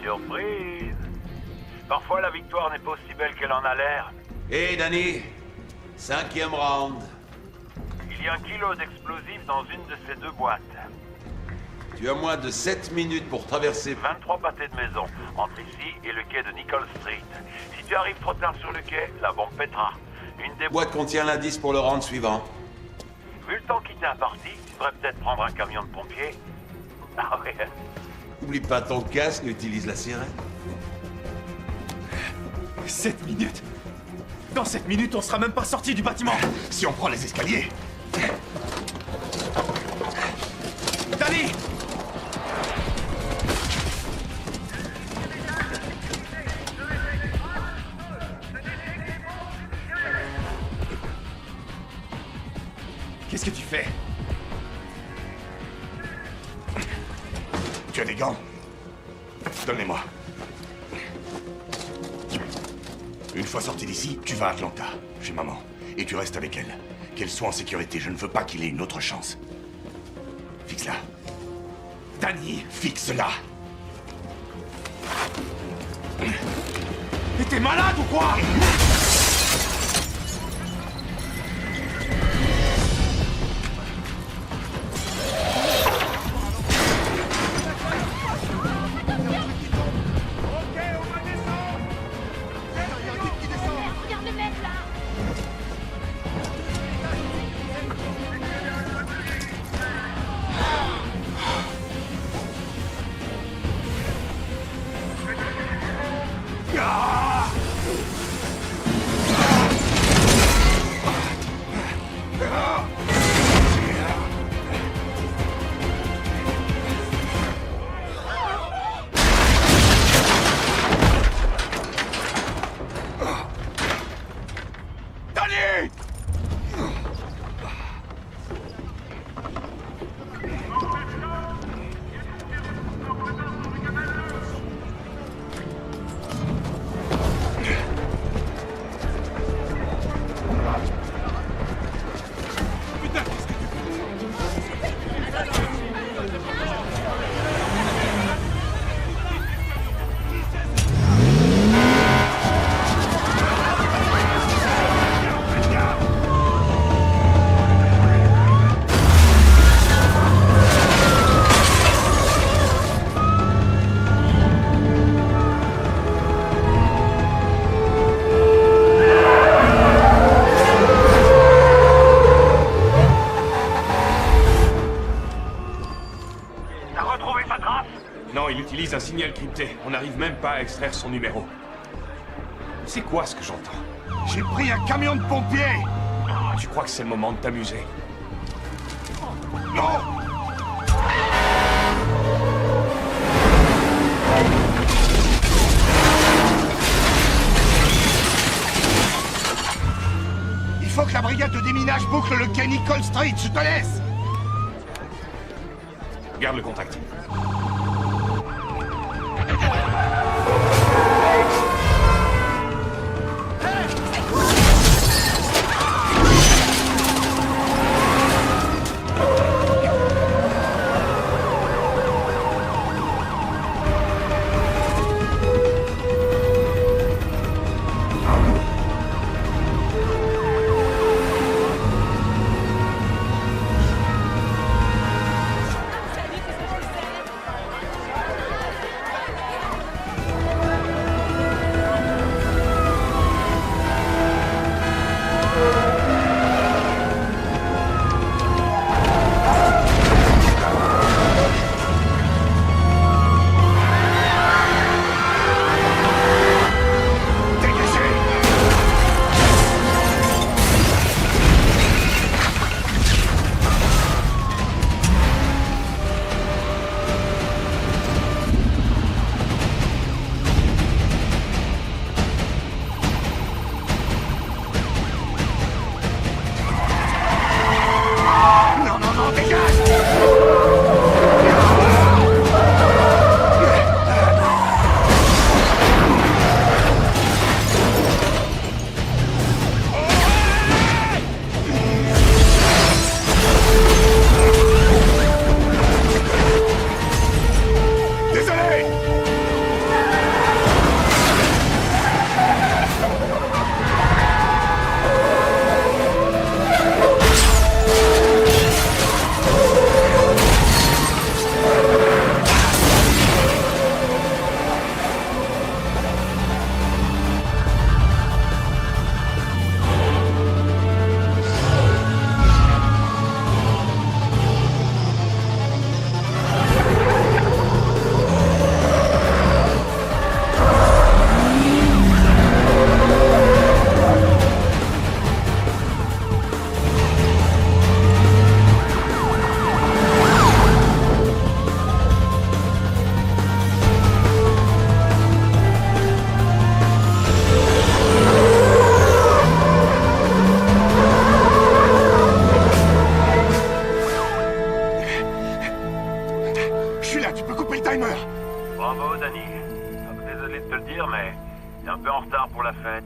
Surprise! Parfois, la victoire n'est pas aussi belle qu'elle en a l'air. Hé, Danny, 5e round. Il y a 1 kilo d'explosifs dans une de ces 2 boîtes. Tu as moins de 7 minutes pour traverser 23 pâtés de maison, entre ici et le quai de Nicole Street. Si tu arrives trop tard sur le quai, la bombe pètera. Une des boîte contient l'indice pour le round suivant. Vu le temps qui t'est imparti, tu devrais peut-être prendre un camion de pompiers. Ah ouais. Oublie pas ton casque, utilise la sirène. 7 minutes. Dans 7 minutes, on sera même pas sorti du bâtiment. Si on prend les escaliers. Danny! Qu'est-ce que tu fais? Tu as des gants? Donne-les-moi. Une fois sorti d'ici, tu vas à Atlanta, chez maman. Et tu restes avec elle. Qu'elle soit en sécurité, je ne veux pas qu'il ait une autre chance. Fixe-la. Danny! Fixe-la! Mais t'es malade ou quoi? Regarde le mec là. utilise un signal crypté. On n'arrive même pas à extraire son numéro. C'est quoi ce que j'entends? J'ai pris un camion de pompiers! Oh, tu crois que c'est le moment de t'amuser? Non! Il faut que la brigade de déminage boucle le quai Nicole Street, je te laisse! Garde le contact. Bravo, Danny. Désolé de te le dire, mais t'es un peu en retard pour la fête.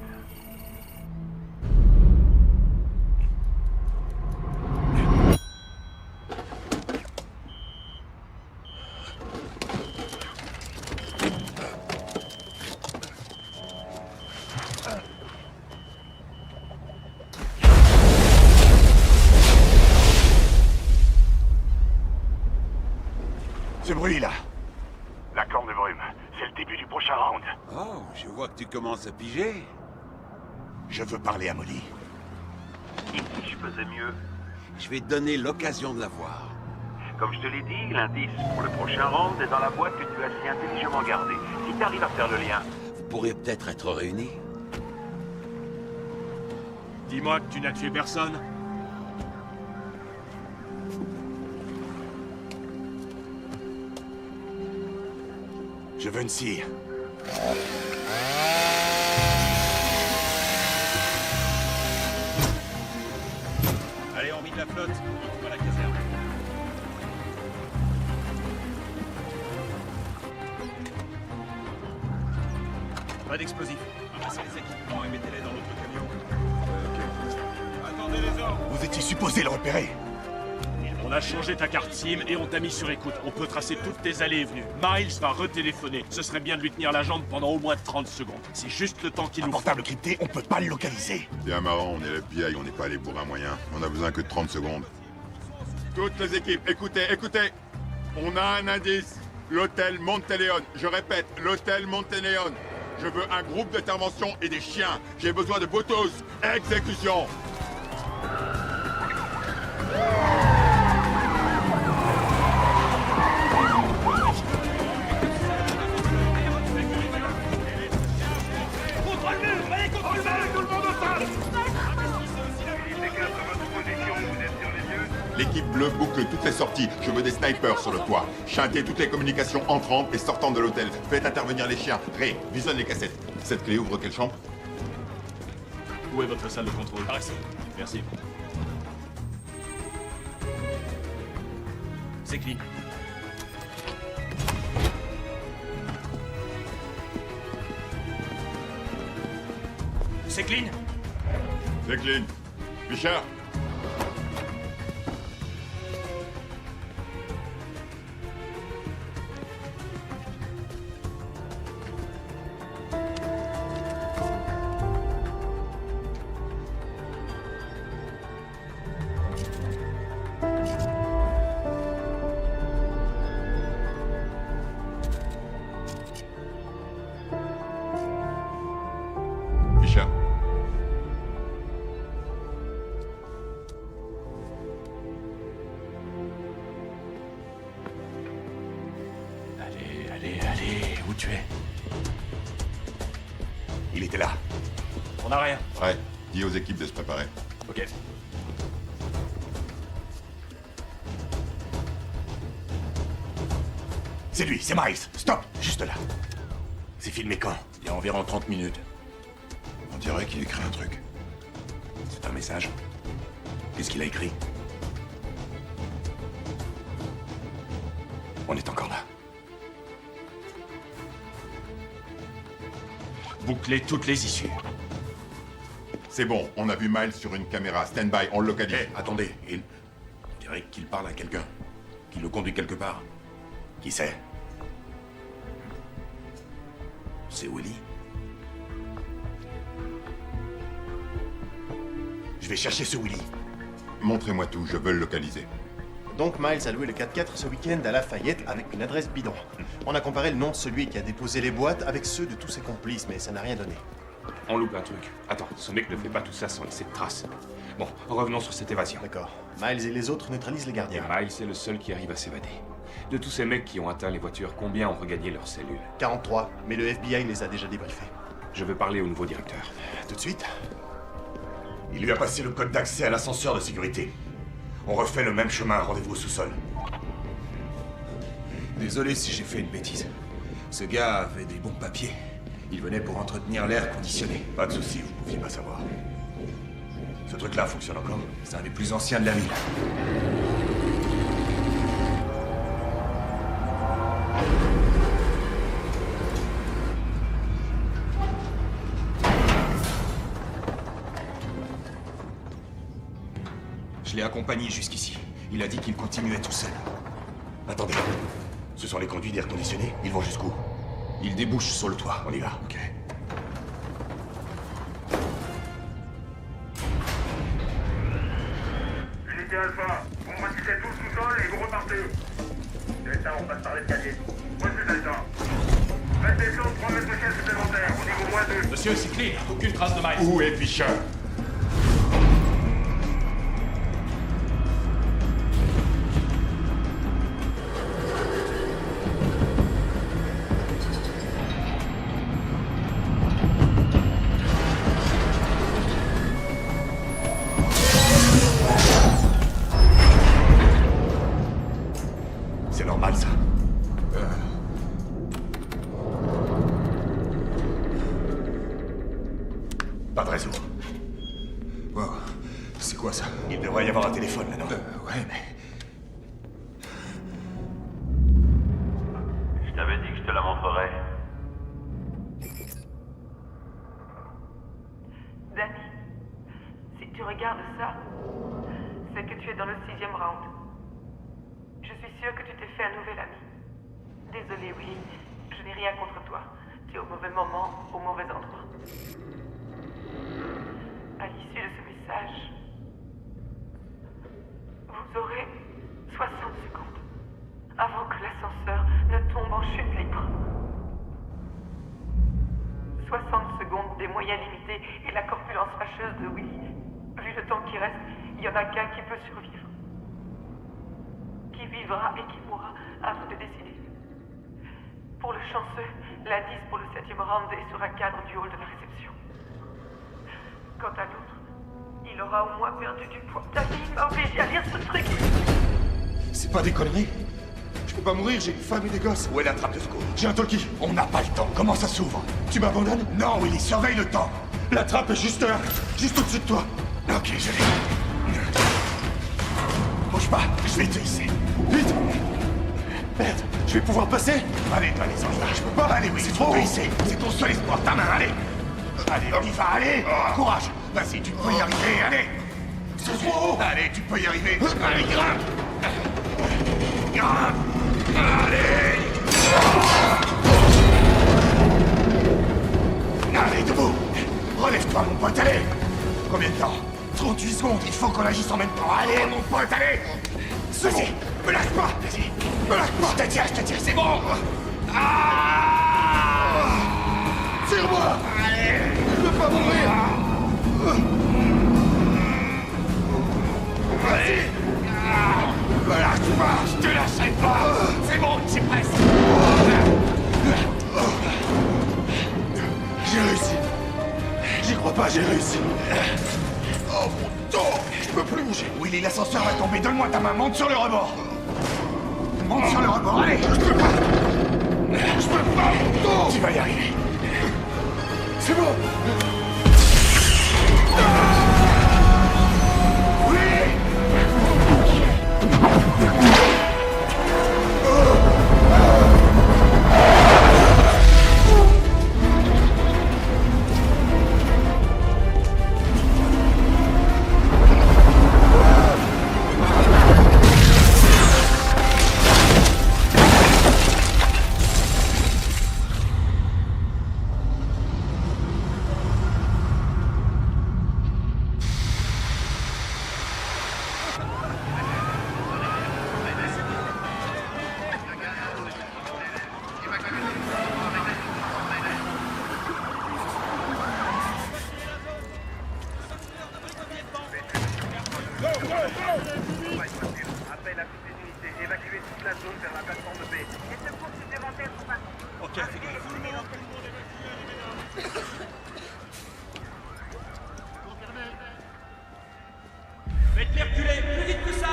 Ce bruit-là. La corne de brume, c'est le début du prochain round. Oh, je vois que tu commences à piger. Je veux parler à Molly. Et si je faisais mieux? Je vais te donner l'occasion de la voir. Comme je te l'ai dit, l'indice pour le prochain round est dans la boîte que tu as si intelligemment gardée. Si tu arrives à faire le lien... Vous pourriez peut-être être réunis. Dis-moi que tu n'as tué personne. Je veux une cire. Allez, on vide la flotte. On va à la caserne. Pas d'explosifs. Ramassez les équipements et mettez-les dans l'autre camion. Attendez les ordres. Vous étiez supposé le repérer. On a changé ta carte SIM et on t'a mis sur écoute. On peut tracer toutes tes allées et venues. Miles va retéléphoner. Ce serait bien de lui tenir la jambe pendant au moins 30 secondes. C'est juste le temps qu'il nous faut. Un portable crypté, on peut pas le localiser. Bien marrant, on est l'FBI, on n'est pas allé pour un moyen. On a besoin que de 30 secondes. Toutes les équipes, écoutez, écoutez. On a un indice. L'hôtel Monteleone. Je répète, l'hôtel Monteleone. Je veux un groupe d'intervention et des chiens. J'ai besoin de vous tous. Exécution. feu toutes les sorties. Je veux des snipers sur le toit. Chanter toutes les communications entrantes et sortantes de l'hôtel. Faites intervenir les chiens. Ray, visionne les cassettes. Cette clé ouvre quelle chambre? Où est votre salle de contrôle? Par ici. Merci. C'est clean. C'est clean. C'est clean. Fisher. Fisher. Allez, où tu es? Il était là. On n'a rien. Ouais, dis aux équipes de se préparer. Ok. C'est lui, c'est Miles. Stop, juste là. C'est filmé quand? Il y a environ 30 minutes. On dirait qu'il écrit un truc. C'est un message. Qu'est-ce qu'il a écrit? On est encore là. Bouclez toutes les issues. C'est bon, on a vu Miles sur une caméra. Stand by, on le localise. Hé, attendez, on dirait qu'il parle à quelqu'un. Qu'il le conduit quelque part. Qui c'est? C'est Willy. Je vais chercher ce Willy. Montrez-moi tout, je veux le localiser. Donc Miles a loué le 4x4 ce week-end à Lafayette avec une adresse bidon. On a comparé le nom de celui qui a déposé les boîtes avec ceux de tous ses complices, mais ça n'a rien donné. On loupe un truc. Attends, ce mec ne fait pas tout ça sans laisser de traces. Bon, revenons sur cette évasion. D'accord. Miles et les autres neutralisent les Et gardiens. Miles est le seul qui arrive à s'évader. De tous ces mecs qui ont atteint les voitures, combien ont regagné leurs cellules? 43, mais le FBI les a déjà débriefés. Je veux parler au nouveau directeur. Tout de suite. Il lui a passé le code d'accès à l'ascenseur de sécurité. On refait le même chemin, rendez-vous au sous-sol. Désolé si j'ai fait une bêtise. Ce gars avait des bons papiers. Il venait pour entretenir l'air conditionné. Pas de souci, vous pouviez pas savoir. Ce truc-là fonctionne encore? C'est un des plus anciens de la ville. Je l'ai accompagné jusqu'ici. Il a dit qu'il continuait tout seul. Attendez. Ce sont les conduits d'air conditionné? Ils vont jusqu'où? Il débouche sur le toit. On y va. Ok. Unité Alpha, vous bâtissez tout le sous-sol et vous repartez. Delta, on passe par l'escalier. Reçu Delta. Faites descendre 3 mètres de chaîne supplémentaires, au niveau moins 2. Monsieur, c'est clean. Aucune trace de Miles. Où est Fisher? C'est normal, ça. Pas de réseau. Wow. C'est quoi ça? Il devrait y avoir un téléphone, là, non? Ouais, mais... Je t'avais dit que je te la montrerais. Danny, si tu regardes ça, c'est que tu es dans le 6e round. Je suis sûre que tu t'es fait un nouvel ami. Désolé, Willy, je n'ai rien contre toi. Tu es au mauvais moment, au mauvais endroit. À l'issue de ce message, vous aurez 60 secondes avant que l'ascenseur ne tombe en chute libre. 60 secondes des moyens limités et la corpulence fâcheuse de Willy. Vu le temps qui reste, il n'y en a qu'un qui peut survivre. Qui vivra et qui mourra, à vous de décider. Pour le chanceux, l'indice pour le 7e round est sur un cadre du hall de la réception. Quant à l'autre, il aura au moins perdu du poids. David m'a obligé à lire ce truc. Pas des conneries. Je peux pas mourir, j'ai une femme et des gosses. Où est la trappe de secours? J'ai un talkie. On n'a pas le temps. Comment ça s'ouvre? Tu m'abandonnes? Non, Willy, surveille le temps. La trappe est juste là. Juste au-dessus de toi. Ok, je l'ai. Bouge pas, je vais te hisser. Vite! Merde, je vais pouvoir passer? Allez, pas les anges là, je peux pas. Allez, oui, c'est trop hisser. C'est ton seul espoir, ta main, allez! Allez, on y va, allez! Courage! Vas-y, tu peux y arriver, allez! C'est trop haut! Allez, tu peux y arriver! Allez, grimpe! Grimpe! Allez! Allez, debout! Relève-toi, mon pote, allez! Combien de temps? 38 secondes, il faut qu'on agisse en même temps. Allez, mon pote, allez! Vas-y, me lâche pas! Vas-y, me lâche pas! Je te tire, c'est bon! Ah! Tire-moi! Allez! Je veux pas mourir! Vas-y! Me lâche pas! Je te lâcherai pas! C'est bon, c'est presque! J'ai réussi! J'y crois pas, j'ai réussi! Oh mon dos! Je peux plus bouger! Willy, l'ascenseur va tomber, donne-moi ta main, monte sur le rebord! Monte sur le rebord, allez! Je peux pas! Je peux pas, mon dos! Tu vas y arriver! C'est bon! Appel à toutes les unités, évacuez toute la zone vers la plateforme B. Les secours supplémentaires sont partis. Ok, Faites-les reculer, plus vite que ça!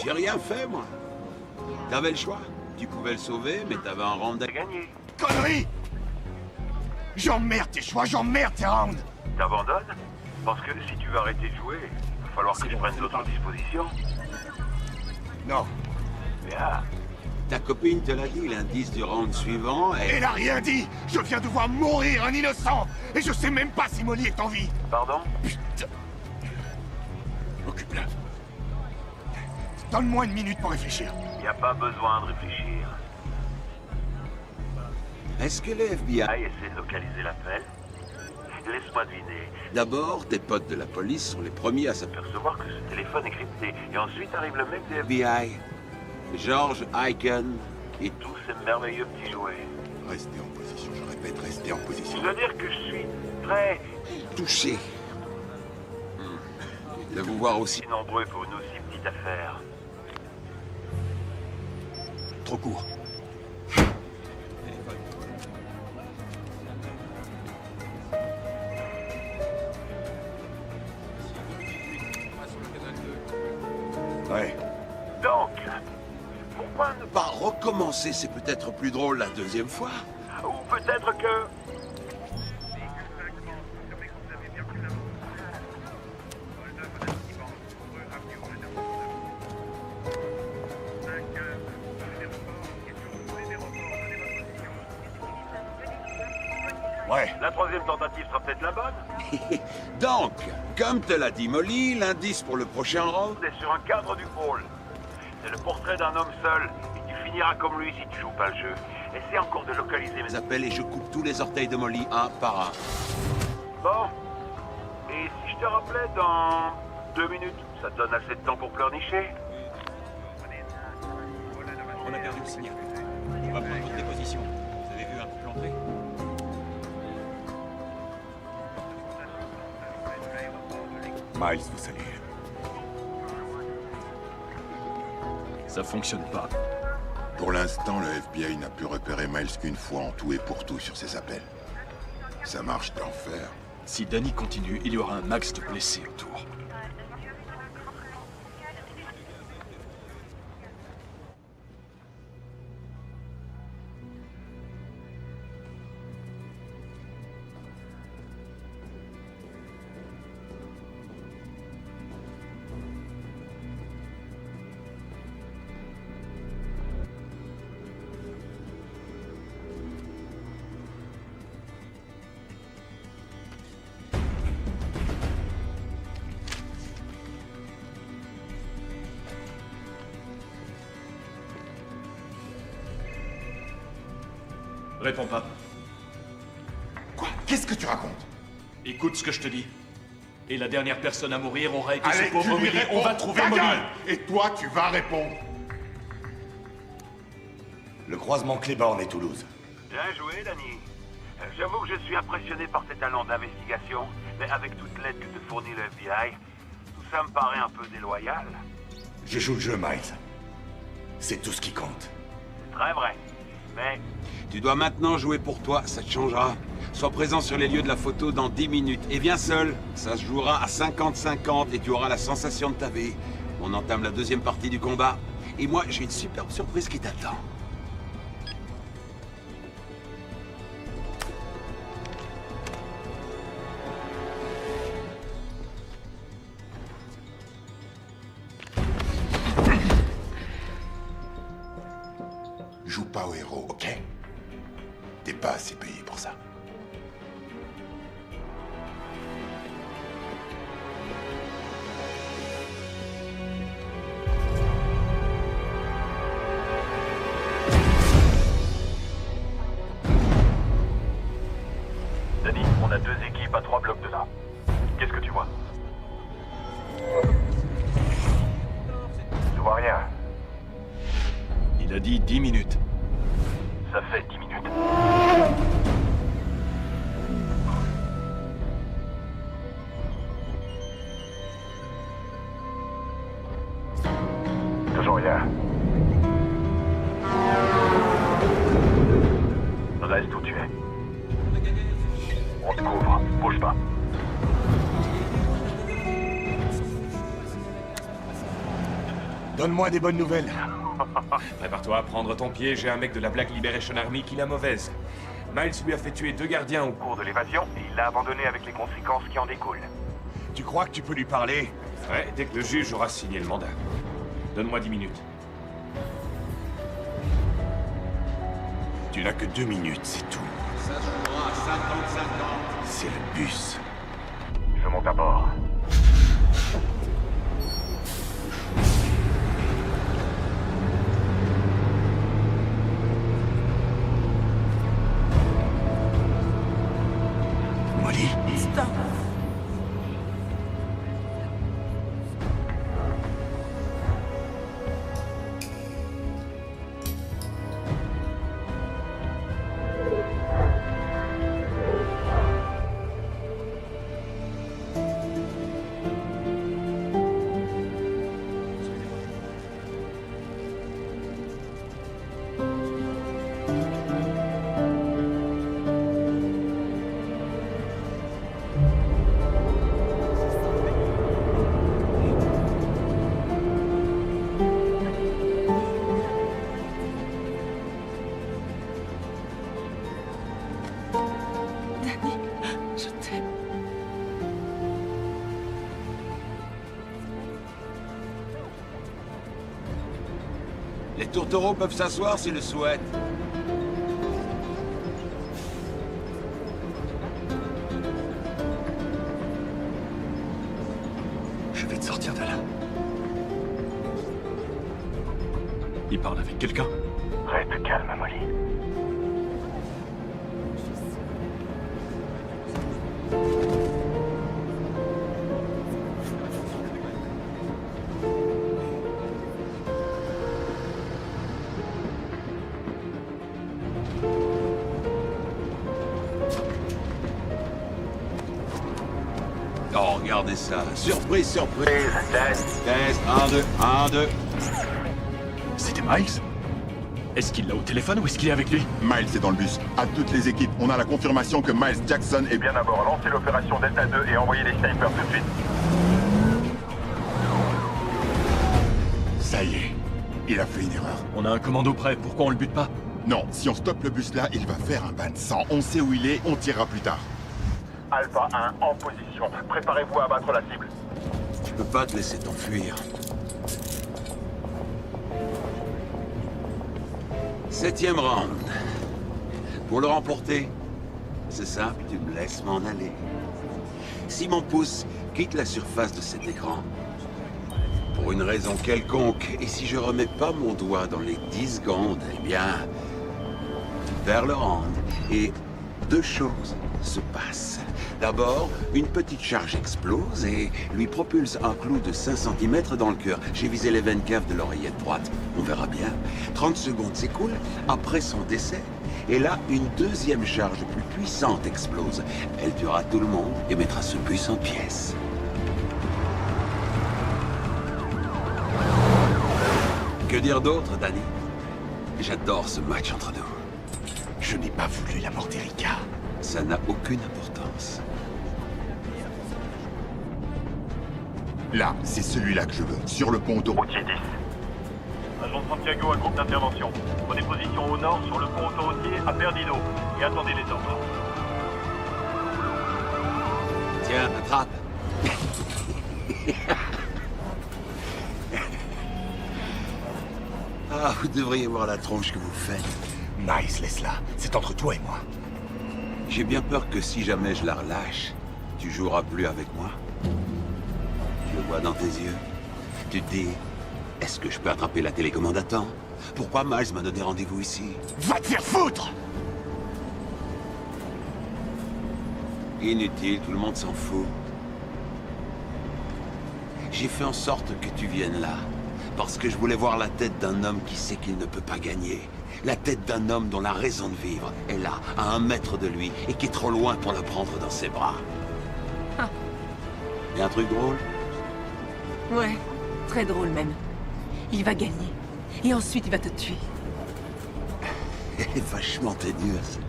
J'ai rien fait, moi. T'avais le choix. Tu pouvais le sauver, mais t'avais un round à gagner. Connerie! J'emmerde tes choix, j'emmerde tes rounds! T'abandonnes? Parce que si tu veux arrêter de jouer, il va falloir que je prenne d'autres dispositions. Non. Bien. Ta copine te l'a dit, l'indice du round suivant est... Elle a rien dit! Je viens de voir mourir un innocent! Et je sais même pas si Molly est en vie! Pardon? Putain! Occupe-la. Donne-moi une minute pour réfléchir. Y a pas besoin de réfléchir. Est-ce que le FBI... essaie de localiser l'appel? Laisse-moi deviner. D'abord, tes potes de la police sont les premiers à Percevoir que ce téléphone est crypté. Et ensuite arrive le mec des FBI. George Aiken et tous ces merveilleux petits jouets. Restez en position, je répète, restez en position. Je veux dire que je suis très... touché de vous voir aussi nombreux pour une aussi petite affaire. Trop court. Ouais. Donc, pourquoi ne pas recommencer? C'est peut-être plus drôle la deuxième fois. Ou peut-être que... Ouais. La troisième tentative sera peut-être la bonne. Donc, comme te l'a dit Molly, l'indice pour le prochain round... C'est sur un cadre du pôle. C'est le portrait d'un homme seul, et tu finiras comme lui si tu joues pas le jeu. Essaie encore de localiser mes appels et je coupe tous les orteils de Molly un par un. Bon. Et si je te rappelais dans 2 minutes, ça te donne assez de temps pour pleurnicher? On a perdu le signal. On va prendre des positions. Vous avez vu un couple entrer? Miles vous salue. Ça fonctionne pas. Pour l'instant, le FBI n'a pu repérer Miles qu'une fois en tout et pour tout sur ses appels. Ça marche d'enfer. Si Danny continue, il y aura un max de blessés autour. Réponds pas. Quoi? Qu'est-ce que tu racontes? Écoute ce que je te dis. Et la dernière personne à mourir aura été Allez, ce pauvre tu lui Willy. réponds. On va trouver Ta Molly. gueule. Et toi, tu vas répondre. Le croisement Cléborne et Toulouse. Bien joué, Danny. J'avoue que je suis impressionné par tes talents d'investigation, mais avec toute l'aide que te fournit le FBI, tout ça me paraît un peu déloyal. Je joue le jeu, Miles. C'est tout ce qui compte. Très vrai. Mais Tu dois maintenant jouer pour toi, ça te changera. Sois présent sur les lieux de la photo dans 10 minutes. Et viens seul. Ça se jouera à 50-50 et tu auras la sensation de ta vie. On entame la deuxième partie du combat. Et moi, j'ai une superbe surprise qui t'attend. Joue pas au héros, ok? T'es pas assez payé pour ça. Danny, on a 2 équipes à 3 blocs de là. Qu'est-ce que tu vois? Je vois rien. Il a dit 10 minutes. Ça fait 10 minutes. Toujours rien. Reste où tu es. On te couvre. Bouge pas. Donne-moi des bonnes nouvelles. Prépare-toi à prendre ton pied, j'ai un mec de la Black Liberation Army qui l'a mauvaise. Miles lui a fait tuer 2 gardiens au cours de l'évasion et il l'a abandonné avec les conséquences qui en découlent. Tu crois que tu peux lui parler? Ouais, dès que le juge aura signé le mandat. Donne-moi 10 minutes. Tu n'as que 2 minutes, c'est tout. Ça se jouera à 50-50. C'est le bus. Je monte à bord. Molly? Stop. Danny, je t'aime. Les tourtereaux peuvent s'asseoir s'ils le souhaitent. Il parle avec quelqu'un. Reste calme, Molly. Oh, regardez ça. Surprise, surprise. Test. Test. 1, 2, 1, 2. C'était Miles? Est-ce qu'il l'a au téléphone ou est-ce qu'il est avec lui? Miles est dans le bus. À toutes les équipes, on a la confirmation que Miles Jackson est... Bien d'abord, lancez l'opération Delta 2 et envoyez les snipers tout de suite. Ça y est. Il a fait une erreur. On a un commando prêt, pourquoi on le bute pas? Non, si on stoppe le bus là, il va faire un bain de sang. On sait où il est, on tirera plus tard. Alpha 1 en position. Préparez-vous à abattre la cible. Je peux pas te laisser t'enfuir. 7e round. Pour le remporter, c'est simple, tu me laisses m'en aller. Si mon pouce quitte la surface de cet écran, pour une raison quelconque, et si je remets pas mon doigt dans les 10 secondes, eh bien, vers le round, et 2 choses se passent. D'abord, une petite charge explose et lui propulse un clou de 5 cm dans le cœur. J'ai visé les veines caves de l'oreillette droite. On verra bien. 30 secondes s'écoulent après son décès. Et là, une deuxième charge plus puissante explose. Elle tuera tout le monde et mettra ce bus en pièces. Que dire d'autre, Danny? J'adore ce match entre nous. Je n'ai pas voulu la mort d'Erika. Ça n'a aucune importance. Là, c'est celui-là que je veux. Sur le pont Routier 10. Agent Santiago, un groupe d'intervention. Prenez position au nord sur le pont autoroutier à Perdido et attendez les ordres. Tiens, attrape. Ah, vous devriez voir la tronche que vous faites. Nice, laisse-la. C'est entre toi et moi. J'ai bien peur que si jamais je la relâche, tu joueras plus avec moi. Je le vois dans tes yeux. Tu te dis, est-ce que je peux attraper la télécommande à temps? Pourquoi Miles m'a donné rendez-vous ici? Va te faire foutre! Inutile, tout le monde s'en fout. J'ai fait en sorte que tu viennes là, parce que je voulais voir la tête d'un homme qui sait qu'il ne peut pas gagner. La tête d'un homme dont la raison de vivre est là, à 1 mètre de lui, et qui est trop loin pour la prendre dans ses bras. Ah. Et un truc drôle? Ouais, très drôle même. Il va gagner. Et ensuite, il va te tuer. Vachement ténieuse.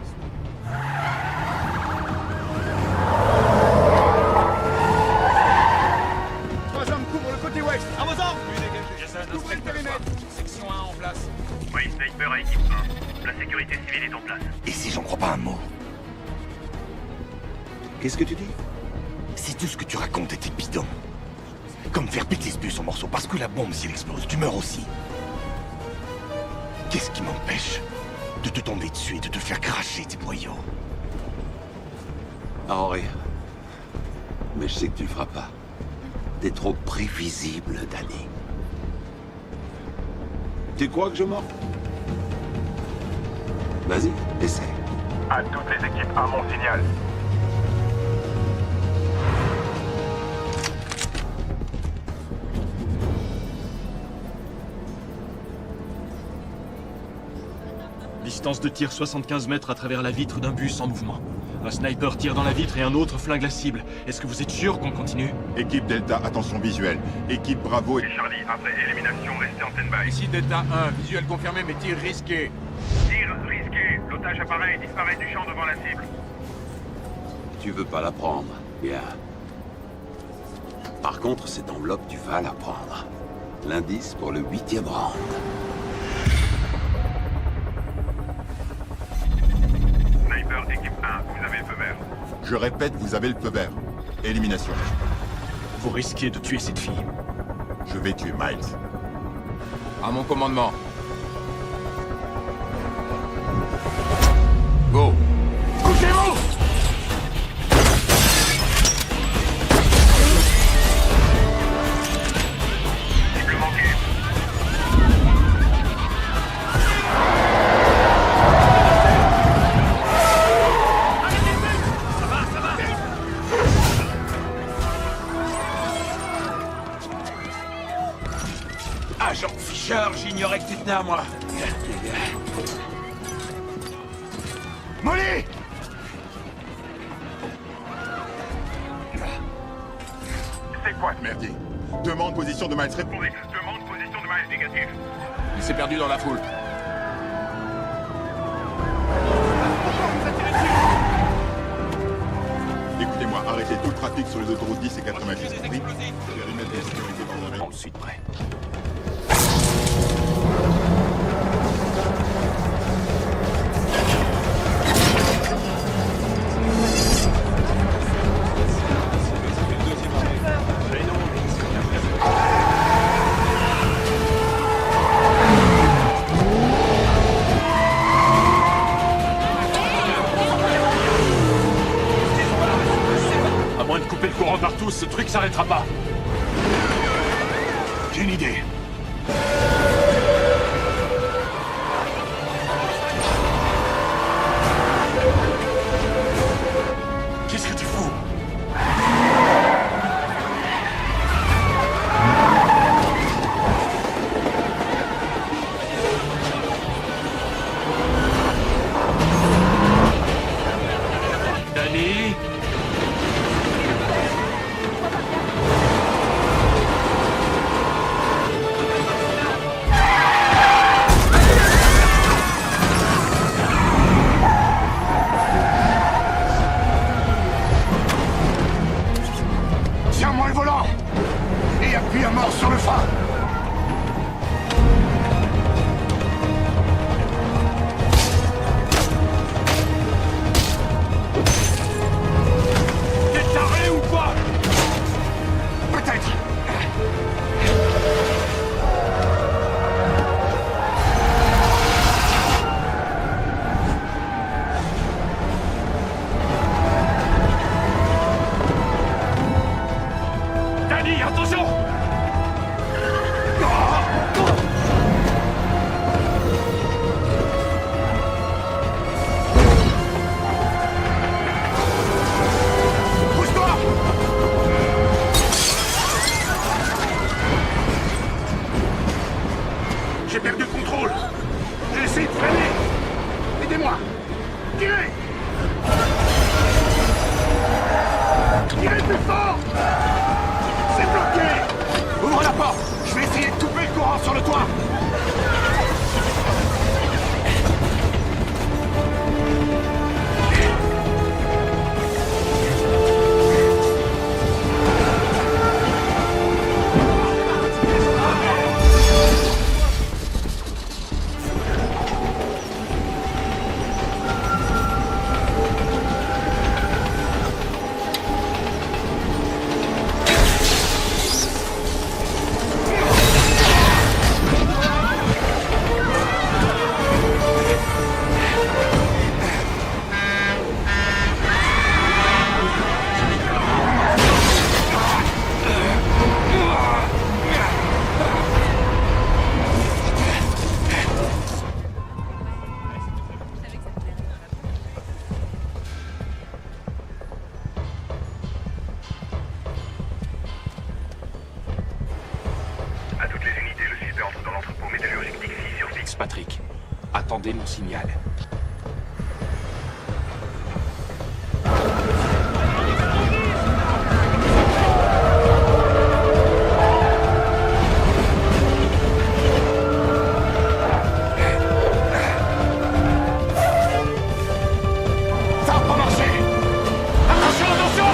Trois hommes couvrent le côté ouest. À vos ordres! Couvrez le périmètre. Section 1 en place. Oui, sniper à équipe 1. La sécurité civile est en place. Et si j'en crois pas un mot? Qu'est-ce que tu dis? Si tout ce que tu racontes était bidon. Comme faire péter ce bus en morceaux parce que la bombe, si elle explose, tu meurs aussi. Qu'est-ce qui m'empêche de te tomber dessus et de te faire cracher tes boyaux? Oh, rien. Mais je sais que tu le feras pas. T'es trop prévisible, Danny. Tu crois que je mens? Vas-y, essaie. À toutes les équipes, à mon signal. Distance de tir 75 mètres à travers la vitre d'un bus en mouvement. Un sniper tire dans la vitre et un autre flingue la cible. Est-ce que vous êtes sûr qu'on continue? Équipe Delta, attention visuelle. Équipe Bravo et... Charlie, après élimination, restez en stand-by. Ici Delta 1, visuel confirmé mais tir risqué. Tir risqué. L'otage apparaît et disparaît du champ devant la cible. Tu veux pas la prendre. Bien. Par contre, cette enveloppe, tu vas la prendre. L'indice pour le 8e round. Sniper, équipe 1, vous avez le feu vert. Je répète, vous avez le feu vert. Élimination. Vous risquez de tuer cette fille. Je vais tuer Miles. À mon commandement. Go. Couchez-vous! Agent Fisher, j'ignorais que tu tenais à moi. Molly! C'est quoi? Merdier. Demande position de Miles. Répondez. Demande position de Miles négatif. Il s'est perdu dans la foule. Écoutez-moi, arrêtez tout le trafic sur les autoroutes 10 et 90. Oui. Périmètre de sécurité par Bon, suite prêt. À moins de couper le courant partout, ce truc s'arrêtera pas. J'ai une idée. Qu'est-ce que tu fous? Danny? Tiens-moi le volant! Et appuie à mort sur le frein! T'es taré ou quoi? Peut-être! Danny, attention! Pousse-toi! J'ai perdu le contrôle! J'ai essayé de freiner! Aidez-moi! Tirez! Tirez plus fort! C'est bloqué! Ouvre la porte! Je vais essayer de couper le courant sur le toit! À toutes les unités, le suspect entre dans l'entrepôt métallurgique Dixie sur Fix. Patrick, attendez mon signal. Ça va pas marcher! Attention, attention!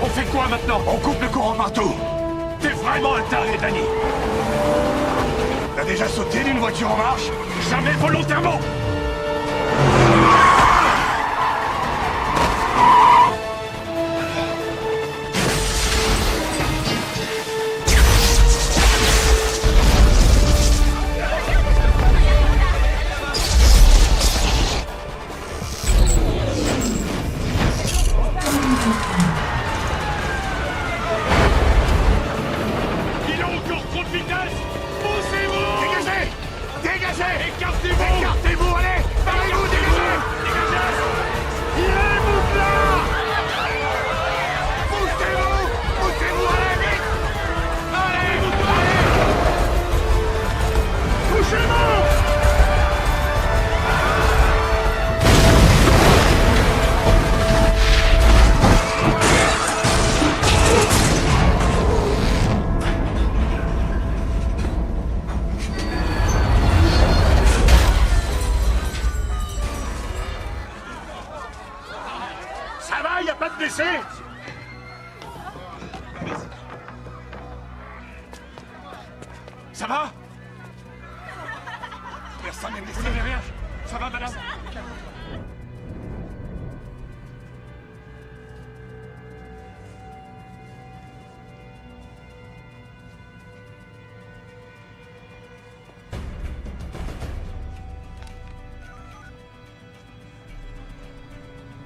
On fait quoi maintenant? On coupe le courant partout! T'es vraiment un taré, Danny! T'as déjà sauté d'une voiture en marche? Jamais volontairement! Ça va? Personne n'est blessé. Vous n'avez rien? Ça va, madame?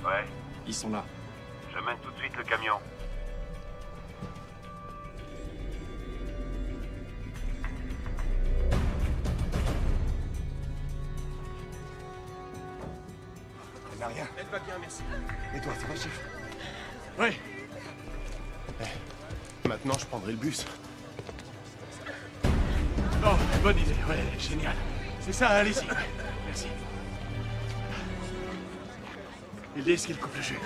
Ouais, Ils sont là. je mène tout de suite le camion. Elle n'a rien. Elle va bien, merci. Et toi, ça va, chef? Oui. Maintenant, je prendrai le bus. Oh, bonne idée, ouais, génial. C'est ça, allez-y. Ouais, merci. Il dit ce qu'il coupe le jus.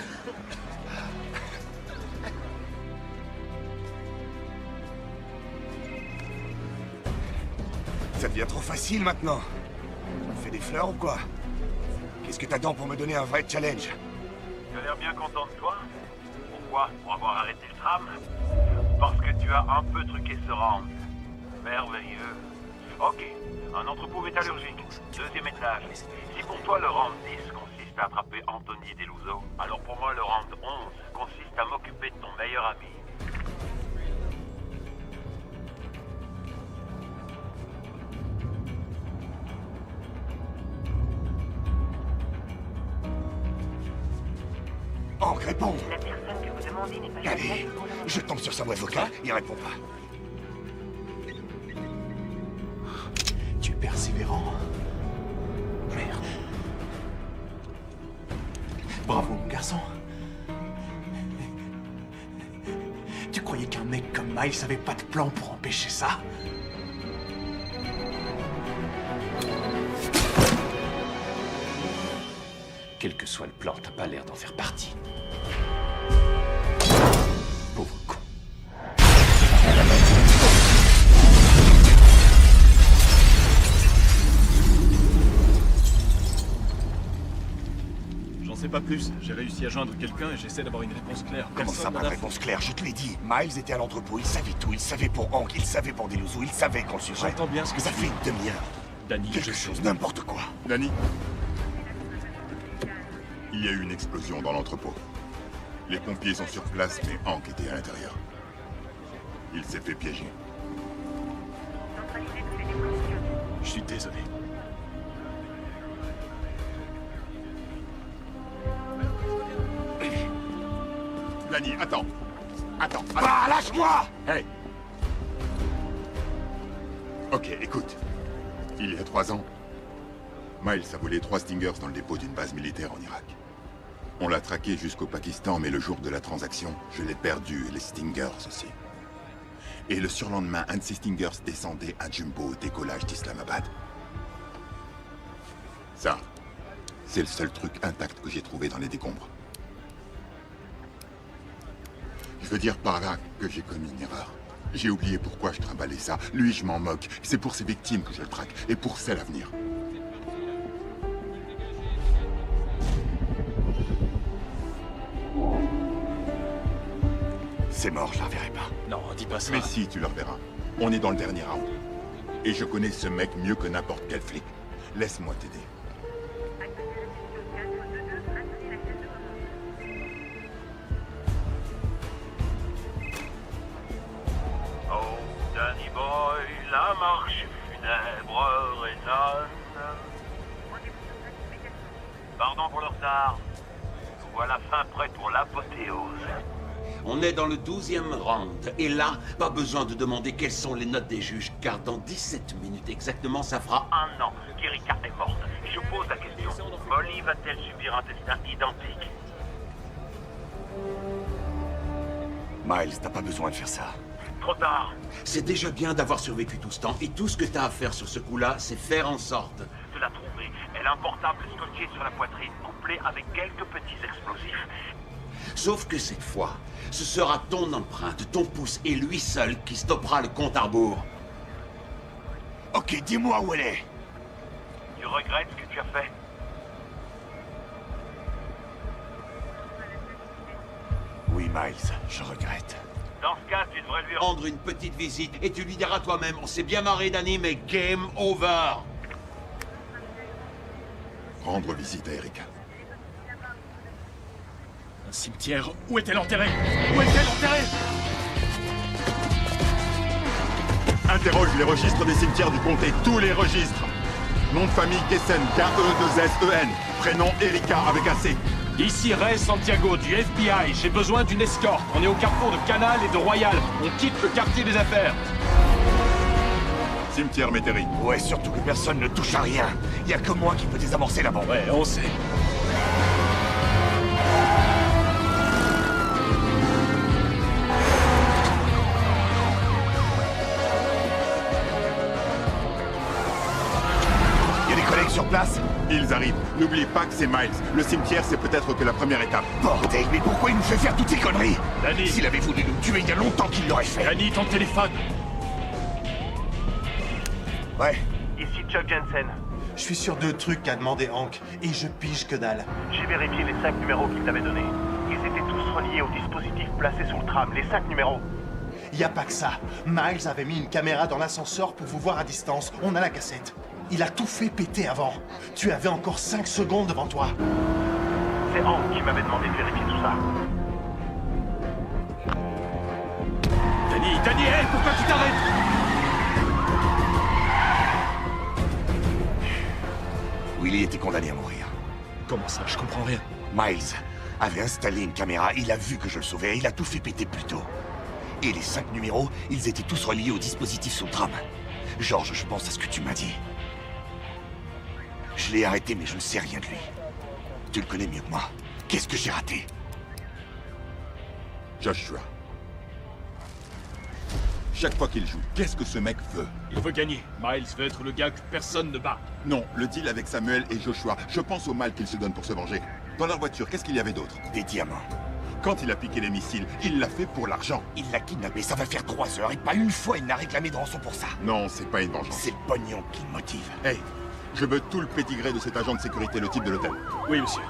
Ça devient trop facile maintenant. On fait des fleurs ou quoi? Qu'est-ce que t'attends pour me donner un vrai challenge? Tu as l'air bien content de toi. Pourquoi? Pour avoir arrêté le tram? Parce que tu as un peu truqué ce round. Merveilleux. Ok, un entrepôt métallurgique, 2e étage. Si pour toi le round 10 consiste à attraper Anthony Deluso, alors pour moi le round 11 consiste à m'occuper de ton meilleur ami. Hank, réponds! La personne que vous demandez n'est pas Allez, joignable pour le moment. je tombe sur sa boîte vocale, il répond pas. Tu es persévérant. Merde. Bravo, mon garçon. Tu croyais qu'un mec comme Miles avait pas de plan pour empêcher ça? Quel que soit le plan, t'as pas l'air d'en faire partie. Pauvre con. J'en sais pas plus. J'ai réussi à joindre quelqu'un et j'essaie d'avoir une réponse claire. Comment ça, pas de réponse claire? Je te l'ai dit. Miles était à l'entrepôt, il savait tout. Il savait pour Hank, il savait pour Deluso, il savait qu'on le suivrait. J'entends bien ce que ça tu fait dis. une demi-heure. Danny, Quelque chose, n'importe quoi. Danny? Il y a eu une explosion dans l'entrepôt. Les pompiers sont sur place, mais Hank était à l'intérieur. Il s'est fait piéger. Je suis désolé. Danny, attends. Attends. Ah, lâche-moi! Hey! Ok, écoute. Il y a 3 ans, Miles a volé 3 Stingers dans le dépôt d'une base militaire en Irak. On l'a traqué jusqu'au Pakistan, mais le jour de la transaction, je l'ai perdu, et les Stingers aussi. Et le surlendemain, un de ces Stingers descendait à Jumbo au décollage d'Islamabad. Ça, c'est le seul truc intact que j'ai trouvé dans les décombres. Je veux dire par là que j'ai commis une erreur. J'ai oublié pourquoi je trimballais ça. Lui, je m'en moque. C'est pour ses victimes que je le traque, et pour celles à venir. C'est mort, je la reverrai pas. Non, dis pas ça. Mais si, tu le reverras. On est dans le dernier round. Et je connais ce mec mieux que n'importe quel flic. Laisse-moi t'aider. Oh, Danny Boy, la marche funèbre résonne. Pardon pour le retard. Nous voilà fin prêt pour l'apothéose. On est dans le 12e round. Et là, pas besoin de demander quelles sont les notes des juges, car dans 17 minutes exactement, ça fera 1 an qu'Erika est morte. Et je pose la question, Molly va-t-elle subir un destin identique? Miles, t'as pas besoin de faire ça. Trop tard. C'est déjà bien d'avoir survécu tout ce temps, et tout ce que t'as à faire sur ce coup-là, c'est faire en sorte... De la trouver. Elle a un portable scotché sur la poitrine, couplé avec quelques petits explosifs. Sauf que cette fois, ce sera ton empreinte, ton pouce et lui seul qui stoppera le compte à rebours. Ok, dis-moi où elle est. Tu regrettes ce que tu as fait? Oui, Miles, je regrette. Dans ce cas, tu devrais lui rendre une petite visite et tu lui diras toi-même, on s'est bien marré Danny, mais game over. Rendre visite à Erika. Un cimetière. Où est-elle enterrée? Où est-elle enterrée? Interroge les registres des cimetières du comté, tous les registres. Nom de famille Kessen, K-E-2-S-E-N. Prénom Erika avec un C. Ici Ray Santiago du FBI. J'ai besoin d'une escorte. On est au carrefour de Canal et de Royal. On quitte le quartier des affaires. Cimetière Métairie. Ouais, surtout que personne ne touche à rien. Y a que moi qui peux désamorcer la bombe. Ouais, on sait. Y a des collègues sur place? Ils arrivent. N'oublie pas que c'est Miles. Le cimetière, c'est peut-être que la première étape. Bordel, mais pourquoi il nous fait faire toutes ces conneries? Danny. S'il avait voulu nous tuer il y a longtemps qu'il l'aurait fait. Danny, ton téléphone. Ouais. Ici Chuck Jensen. Je suis sur 2 trucs qu'a demandé Hank, et je pige que dalle. J'ai vérifié les 5 numéros qu'il t'avait donnés. Ils étaient tous reliés au dispositif placé sous le tram, les 5 numéros. Y a pas que ça. Miles avait mis une caméra dans l'ascenseur pour vous voir à distance. On a la cassette. Il a tout fait péter avant. Tu avais encore 5 secondes devant toi. C'est Hank qui m'avait demandé de vérifier tout ça. Danny, hey, pourquoi tu t'arrêtes? Willy était condamné à mourir. Comment ça? Je comprends rien. Miles avait installé une caméra, il a vu que je le sauvais, il a tout fait péter plus tôt. Et les 5 numéros, ils étaient tous reliés au dispositif sous le tram. George, je pense à ce que tu m'as dit. Je l'ai arrêté, mais je ne sais rien de lui. Tu le connais mieux que moi. Qu'est-ce que j'ai raté? Joshua. Chaque fois qu'il joue, qu'est-ce que ce mec veut? Il veut gagner. Miles veut être le gars que personne ne bat. Non, le deal avec Samuel et Joshua, je pense au mal qu'il se donne pour se venger. Dans leur voiture, qu'est-ce qu'il y avait d'autre? Des diamants. Quand il a piqué les missiles, il l'a fait pour l'argent. Il l'a kidnappé, ça va faire 3 heures, et pas une fois il n'a réclamé de rançon pour ça. Non, c'est pas une vengeance. C'est le pognon qui le motive. Hey, je veux tout le pédigré de cet agent de sécurité, le type de l'hôtel. Oui, monsieur.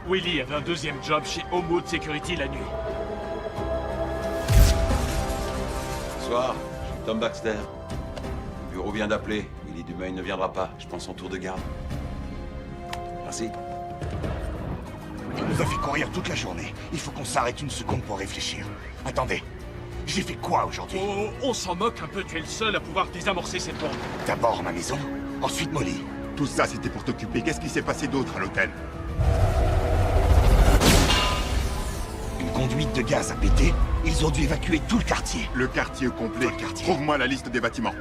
Willy avait un deuxième job chez Homewood Security la nuit. Bonsoir, je suis Tom Baxter. Le bureau vient d'appeler. Willy Dumaine ne viendra pas. Je pense en tour de garde. Merci. Il nous a fait courir toute la journée. Il faut qu'on s'arrête une seconde pour réfléchir. Attendez, j'ai fait quoi aujourd'hui? Oh, on s'en moque un peu, tu es le seul à pouvoir désamorcer cette bombe. D'abord ma maison, ensuite Molly. Tout ça, c'était pour t'occuper. Qu'est-ce qui s'est passé d'autre à l'hôtel? Une conduite de gaz a pété. Ils ont dû évacuer tout le quartier. Le quartier complet. Tout le quartier. Trouve-moi la liste des bâtiments.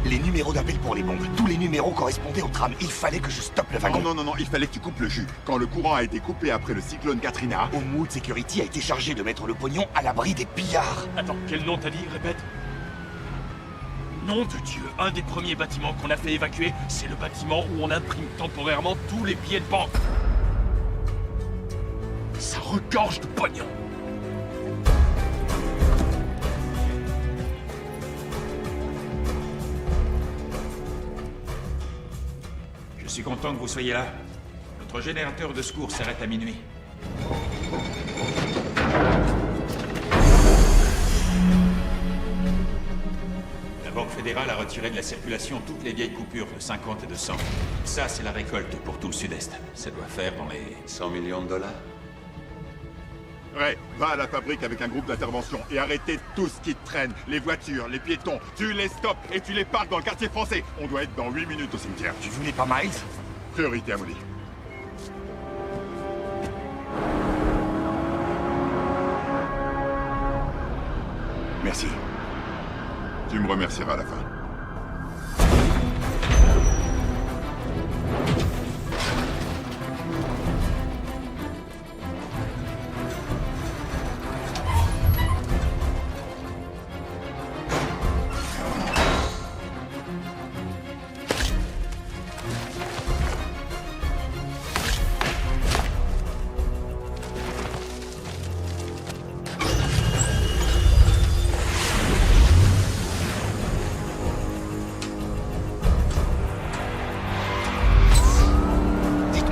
Les numéros d'appel pour les bombes. Tous les numéros correspondaient au tram. Il fallait que je stoppe le wagon. Non, il fallait que tu coupes le jus. Quand le courant a été coupé après le cyclone Katrina... Homewood Security a été chargé de mettre le pognon à l'abri des pillards. Attends, quel nom t'as dit? Répète. Nom de Dieu, un des premiers bâtiments qu'on a fait évacuer, c'est le bâtiment où on imprime temporairement tous les billets de banque. Ça regorge de pognon. Je suis content que vous soyez là. Notre générateur de secours s'arrête à minuit. La Banque fédérale a retiré de la circulation toutes les vieilles coupures de 50 et de 100. Ça, c'est la récolte pour tout le Sud-Est. Ça doit faire dans les... 100 millions de dollars. Ray, va à la fabrique avec un groupe d'intervention et arrêtez tout ce qui traîne. Les voitures, les piétons, tu les stops et tu les parques dans le quartier français. On doit être dans 8 minutes au cimetière. Tu voulais pas Miles? Priorité à Molly. Merci. Tu me remercieras à la fin.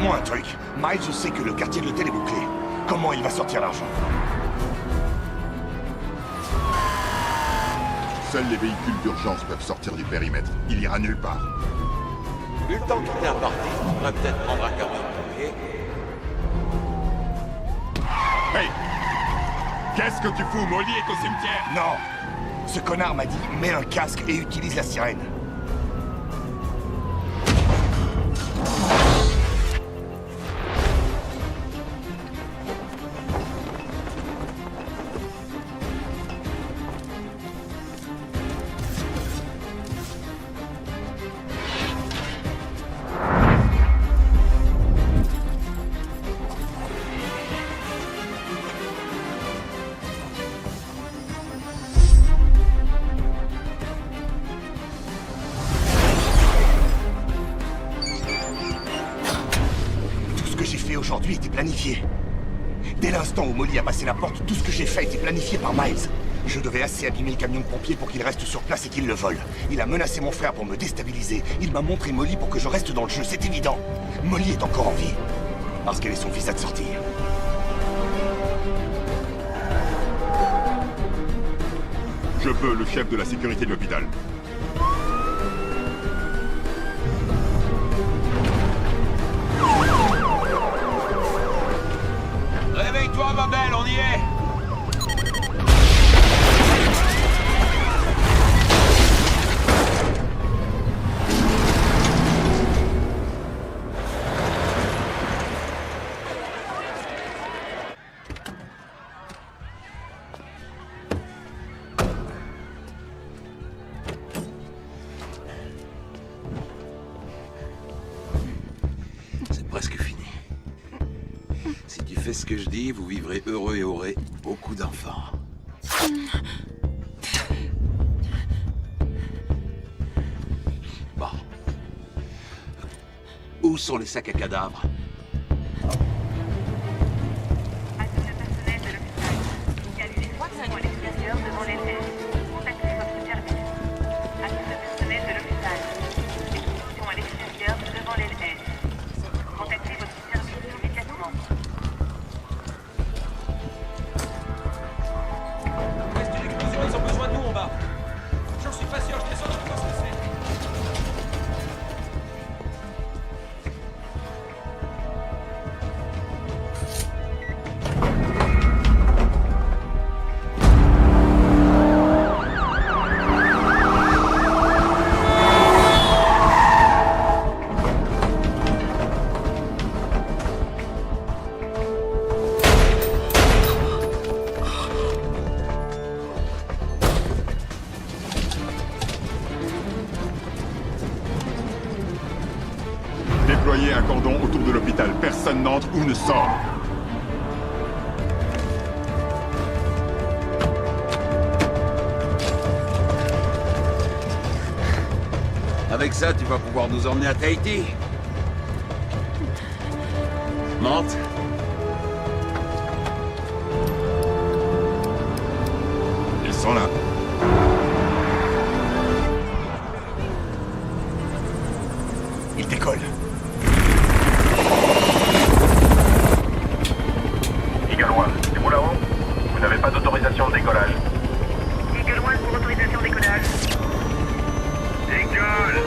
Dites-moi un truc. Miles sait que le quartier de l'hôtel est bouclé. Comment il va sortir l'argent? Seuls les véhicules d'urgence peuvent sortir du périmètre. Il ira nulle part. Vu le temps qu'il est imparti, on pourrait peut-être prendre un camion de pompier. Hey! Qu'est-ce que tu fous? Molly est au cimetière! Non! Ce connard m'a dit, mets un casque et utilise la sirène. Aujourd'hui était planifié. Dès l'instant où Molly a passé la porte, tout ce que j'ai fait était planifié par Miles. Je devais assez abîmer le camion de pompiers pour qu'il reste sur place et qu'il le vole. Il a menacé mon frère pour me déstabiliser. Il m'a montré Molly pour que je reste dans le jeu, c'est évident. Molly est encore en vie. Parce qu'elle est son visa de sortir. Je veux le chef de la sécurité de l'hôpital. Réveille-toi, ma belle, on y est! C'est presque fini. Si tu fais ce que je dis, vous vivrez heureux et aurez beaucoup d'enfants. Bon. Où sont les sacs à cadavres? Déployez un cordon autour de l'hôpital. Personne n'entre ou ne sort. Avec ça, tu vas pouvoir nous emmener à Tahiti. Monte. Ils sont là. Il décolle. Eagle One, c'est vous là-haut? Vous n'avez pas d'autorisation de décollage. Eagle One pour autorisation de décollage. Eagle!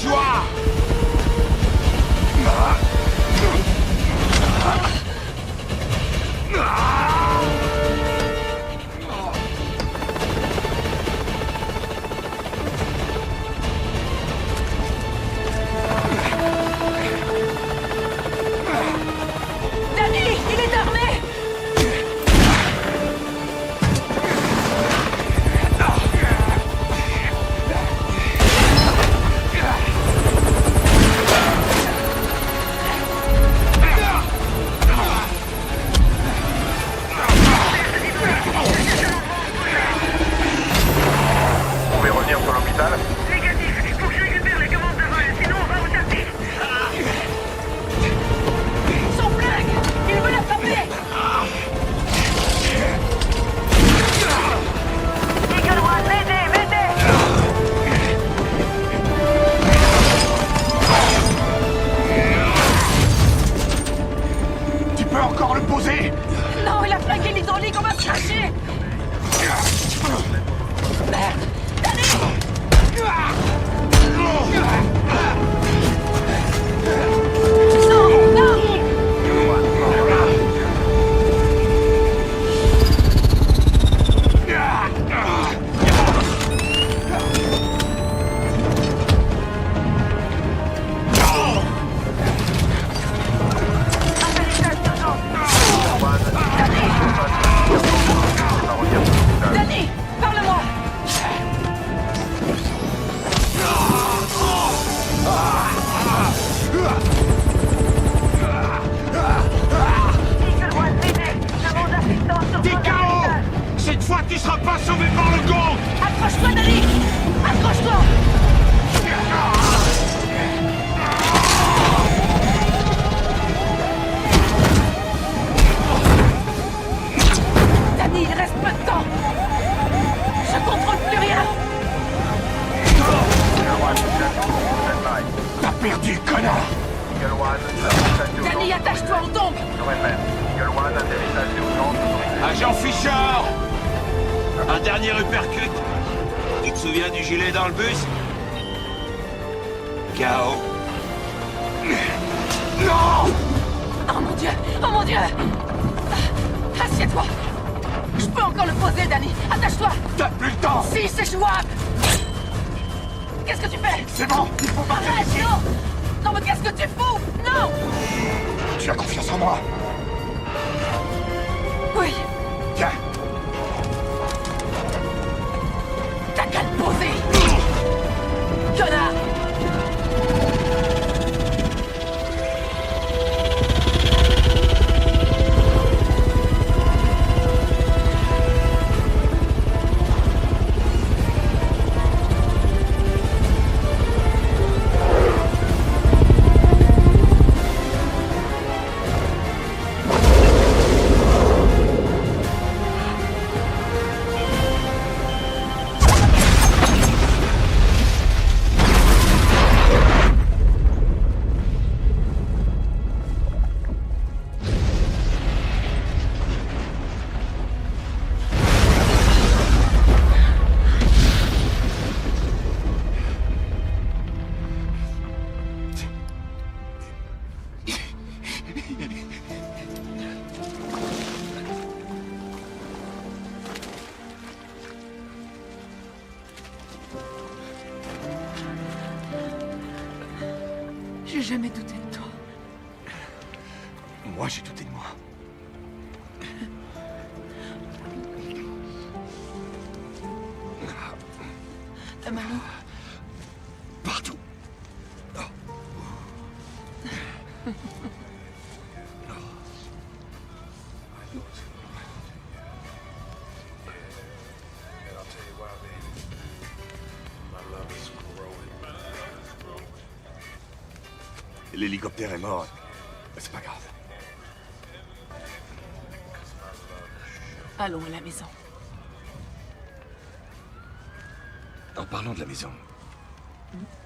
joie! Danny, il est armé! Vous pouvez revenir sur l'hôpital? Négatif, il faut que je récupère les commandes de vol, sinon on va au service. Son flingue! Il veut l'attraper! Eagle One, m'aidez, m'aidez! Tu peux encore le poser? Non, il a flingué l'hydraulique, on va se cracher! Merde! Non, non! Danny, parle-moi! Eagle One, m'aidez! Demande assistance sur T'es zone KO! d'hôpital. Cette fois, tu seras pas sauvé par le gong! Accroche-toi, Danny! Accroche-toi! Danny, il reste peu de temps! Je contrôle plus rien! T'as perdu, connard! Eagle One, Danny, attache-toi, on tombe! je répète. Eagle One, atterrissage d'urgence autorisé. Agent Fisher! Un dernier uppercut. Tu te souviens du gilet dans le bus? KO. Non! Oh mon Dieu! Oh mon Dieu! Assieds-toi! Je peux encore le poser, Danny! Attache-toi! T'as plus le temps! Si, c'est jouable! Qu'est-ce que tu fais? C'est bon, il faut partir Arrête, d'ici! non! Non, mais qu'est-ce que tu fous? Non! Tu as confiance en moi? Oui! Tiens! T'as qu'à le poser! Connard! J'ai jamais douté de toi. Moi, j'ai douté de moi. T'as mal où? Partout. L'hélicoptère est mort. C'est pas grave. Allons à la maison. En parlant de la maison, Hmm?